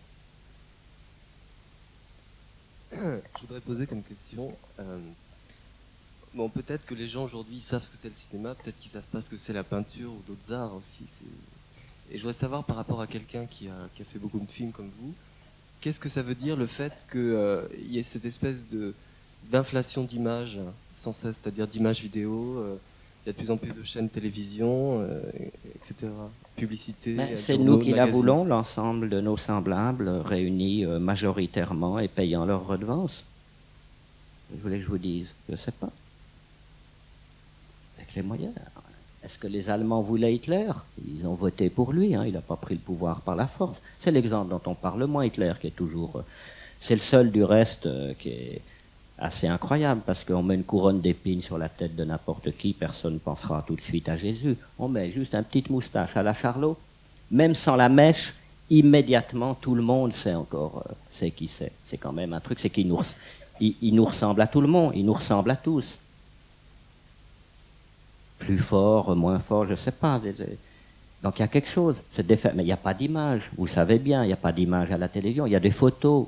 Je voudrais poser comme question... Bon, peut-être que les gens aujourd'hui savent ce que c'est le cinéma, peut-être qu'ils ne savent pas ce que c'est la peinture ou d'autres arts aussi. Et je voudrais savoir par rapport à quelqu'un qui a fait beaucoup de films comme vous, qu'est-ce que ça veut dire le fait qu'il y ait cette espèce d'inflation d'images sans cesse, c'est-à-dire d'images vidéo, il y a de plus en plus de chaînes télévision, etc. Publicité. C'est nous qui la voulons, l'ensemble de nos semblables, réunis majoritairement et payant leurs redevances. Vous voulez que je vous dise? Je ne sais pas. Avec les moyens. Est-ce que les Allemands voulaient Hitler? Ils ont voté pour lui, il n'a pas pris le pouvoir par la force. C'est l'exemple dont on parle moins, Hitler, qui est toujours... c'est le seul du reste qui est assez incroyable, parce qu'on met une couronne d'épines sur la tête de n'importe qui, personne ne pensera tout de suite à Jésus. On met juste une petite moustache à la Charlot, même sans la mèche, immédiatement, tout le monde sait qui c'est. C'est quand même un truc, c'est qu'il nous ressemble à tout le monde, il nous ressemble à tous. Plus fort, moins fort, je ne sais pas. Donc il y a quelque chose. Mais il n'y a pas d'image, vous savez bien, il n'y a pas d'image à la télévision. Il y a des photos.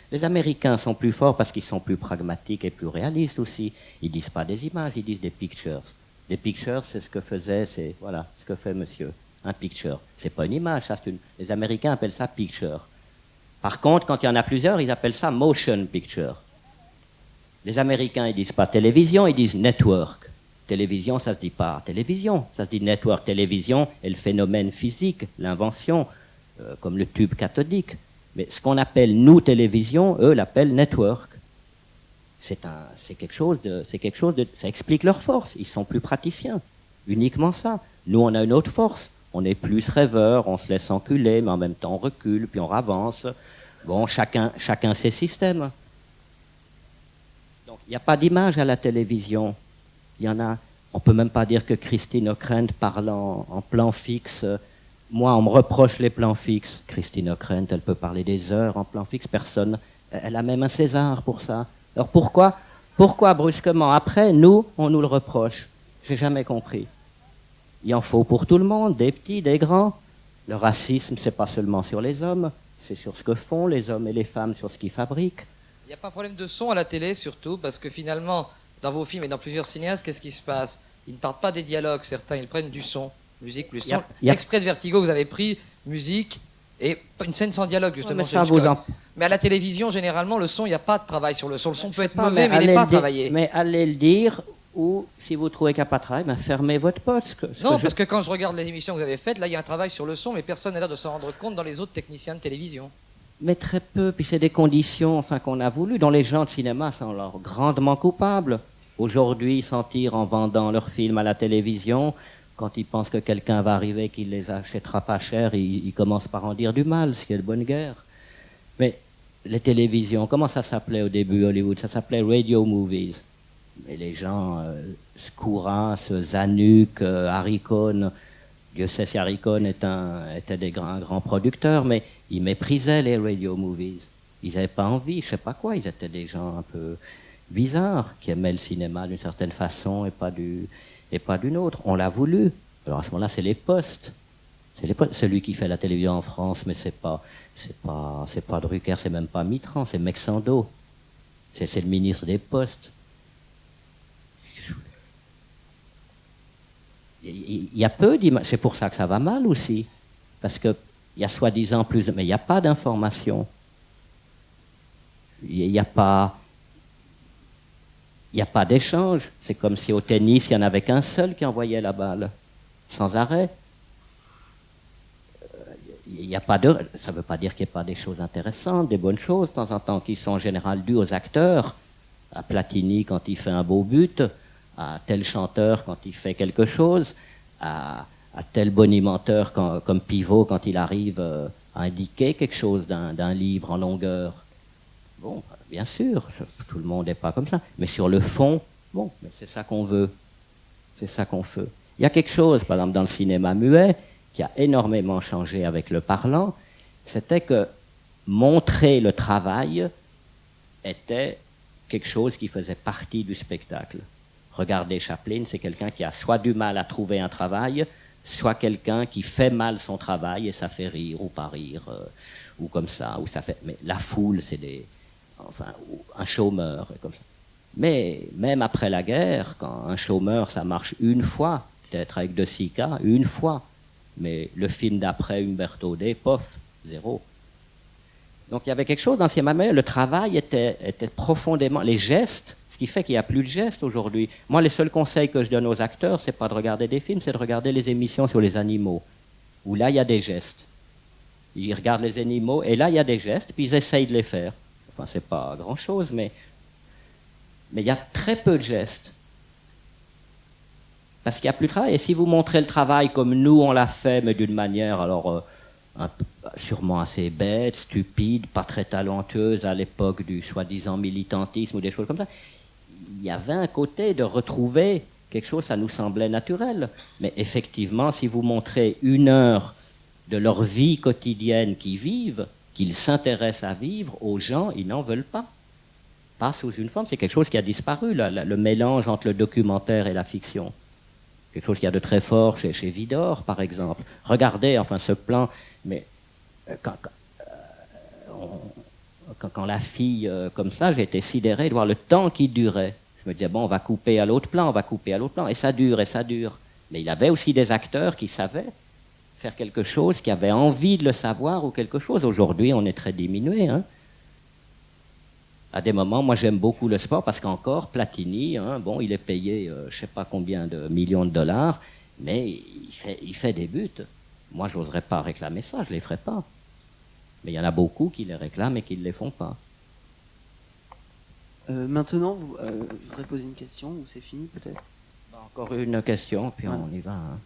Les Américains sont plus forts parce qu'ils sont plus pragmatiques et plus réalistes aussi. Ils ne disent pas des images, ils disent des pictures. Des pictures, c'est ce que faisait, voilà, ce que fait monsieur. Un picture. C'est pas une image, les Américains appellent ça picture. Par contre, quand il y en a plusieurs, ils appellent ça motion picture. Les Américains, ils disent pas télévision, ils disent network. Télévision, ça se dit pas télévision, ça se dit network. Télévision est le phénomène physique, l'invention, comme le tube cathodique. Mais ce qu'on appelle nous télévision, eux l'appellent network. C'est quelque chose de, ça explique leur force. Ils sont plus praticiens, uniquement ça. Nous, on a une autre force. On est plus rêveurs, on se laisse enculer, mais en même temps on recule, puis on avance. Bon, chacun ses systèmes. Donc, il n'y a pas d'image à la télévision. Il y en a. On peut même pas dire que Christine Ockrent parle en plan fixe. Moi, on me reproche les plans fixes. Christine Ockrent, elle peut parler des heures en plan fixe. Personne. Elle a même un César pour ça. Alors pourquoi brusquement après, nous, on nous le reproche? J'ai jamais compris. Il en faut pour tout le monde, des petits, des grands. Le racisme, c'est pas seulement sur les hommes, c'est sur ce que font les hommes et les femmes, sur ce qu'ils fabriquent. Il n'y a pas de problème de son à la télé, surtout, parce que finalement, dans vos films et dans plusieurs cinéastes, qu'est-ce qui se passe? Ils ne partent pas des dialogues, certains, ils prennent du son. Musique plus son. Extrait de Vertigo, vous avez pris musique et une scène sans dialogue, justement. Mais à la télévision, généralement, le son, il n'y a pas de travail sur le son. Le son peut être mauvais, mais il n'est pas travaillé. Mais allez le dire, ou si vous trouvez qu'il n'y a pas de travail, fermez votre poste. Parce que quand je regarde les émissions que vous avez faites, là, il y a un travail sur le son, mais personne n'a l'air de s'en rendre compte dans les autres techniciens de télévision. Mais très peu, puis c'est des conditions qu'on a voulu, dont les gens de cinéma sont grandement coupables. Aujourd'hui, ils s'en tirent en vendant leurs films à la télévision quand il pense que quelqu'un va arriver, qu'il les achètera pas cher, il commence par en dire du mal, ce qui est de bonne guerre. Mais les télévisions, comment ça s'appelait au début Hollywood? Ça s'appelait radio movies. Mais les gens, Skouras, Zanuck, Harry Cohn, Dieu sait si Harry Cohn était des grands producteurs, mais ils méprisaient les radio movies. Ils n'avaient pas envie, je sais pas quoi, ils étaient des gens un peu bizarres, qui aimaient le cinéma d'une certaine façon et pas d'une autre. On l'a voulu. Alors à ce moment-là, c'est les postes. Celui qui fait la télévision en France, mais c'est pas Drucker, c'est même pas Mitterrand, c'est Mexando. C'est le ministre des Postes. Il y a peu d'images. C'est pour ça que ça va mal aussi. Parce qu'il y a soi-disant plus... Mais il n'y a pas d'information. Il n'y a pas d'échange. C'est comme si au tennis, il n'y en avait qu'un seul qui envoyait la balle, sans arrêt. Il y a pas de... Ça ne veut pas dire qu'il n'y ait pas des choses intéressantes, des bonnes choses, de temps en temps, qui sont en général dues aux acteurs. À Platini, quand il fait un beau but, à tel chanteur, quand il fait quelque chose, à tel bonimenteur, comme Pivot, quand il arrive à indiquer quelque chose d'un livre en longueur. Bon, bien sûr, tout le monde n'est pas comme ça. Mais sur le fond, bon, mais c'est ça qu'on veut. C'est ça qu'on veut. Il y a quelque chose, par exemple, dans le cinéma muet, qui a énormément changé avec le parlant, c'était que montrer le travail était quelque chose qui faisait partie du spectacle. Regardez Chaplin, c'est quelqu'un qui a soit du mal à trouver un travail, soit quelqu'un qui fait mal son travail et ça fait rire ou pas rire, ou comme ça, ou ça fait... Mais la foule, c'est un chômeur, comme ça. Mais même après la guerre, quand un chômeur, ça marche une fois, peut-être avec De Sica, une fois, mais le film d'après, Umberto D, pof, zéro. Donc il y avait quelque chose dans le cinéma, mais le travail était profondément... Les gestes, ce qui fait qu'il n'y a plus de gestes aujourd'hui. Moi, les seuls conseils que je donne aux acteurs, c'est pas de regarder des films, c'est de regarder les émissions sur les animaux, où là, il y a des gestes. Ils regardent les animaux, et là, il y a des gestes, puis ils essayent de les faire. Enfin, c'est pas grand-chose, mais il y a très peu de gestes. Parce qu'il n'y a plus de travail. Et si vous montrez le travail comme nous, on l'a fait, mais d'une manière, alors... sûrement assez bête, stupide, pas très talentueuse à l'époque du soi-disant militantisme ou des choses comme ça. Il y avait un côté de retrouver quelque chose, ça nous semblait naturel. Mais effectivement, si vous montrez 1 heure de leur vie quotidienne qu'ils vivent, qu'ils s'intéressent à vivre, aux gens, ils n'en veulent pas. Pas sous une forme, c'est quelque chose qui a disparu, le mélange entre le documentaire et la fiction. Quelque chose qu'il y a de très fort chez Vidor, par exemple. Regardez, enfin, ce plan... Mais quand la fille, comme ça, j'ai été sidéré de voir le temps qui durait. Je me disais, bon, on va couper à l'autre plan, et ça dure, et ça dure. Mais il avait aussi des acteurs qui savaient faire quelque chose, qui avaient envie de le savoir ou quelque chose. Aujourd'hui, on est très diminué. Hein. À des moments, moi, j'aime beaucoup le sport parce qu'encore, Platini, hein, bon, il est payé, je ne sais pas combien de millions de dollars, mais il fait des buts. Moi, je n'oserais pas réclamer ça, je ne les ferais pas. Mais il y en a beaucoup qui les réclament et qui ne les font pas. Maintenant, je voudrais poser une question, ou c'est fini peut-être? Encore une question, puis on y va. Hein.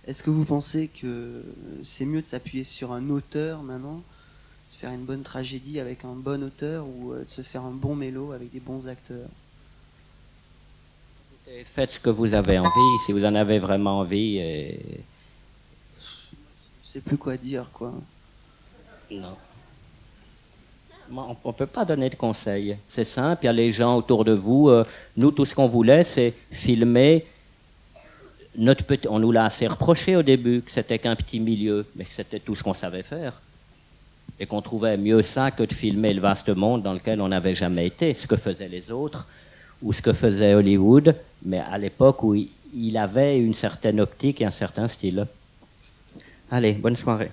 Est-ce que vous pensez que c'est mieux de s'appuyer sur un auteur maintenant, de faire une bonne tragédie avec un bon auteur, ou de se faire un bon mélo avec des bons acteurs? Et faites ce que vous avez envie, si vous en avez vraiment envie. Et... Je sais plus quoi dire, quoi. Non. On ne peut pas donner de conseils. C'est simple, il y a les gens autour de vous. Nous, tout ce qu'on voulait, c'est filmer notre petit... On nous l'a assez reproché au début, que c'était qu'un petit milieu, mais que c'était tout ce qu'on savait faire. Et qu'on trouvait mieux ça que de filmer le vaste monde dans lequel on n'avait jamais été, ce que faisaient les autres, ou ce que faisait Hollywood, mais à l'époque où il avait une certaine optique et un certain style. Allez, bonne soirée.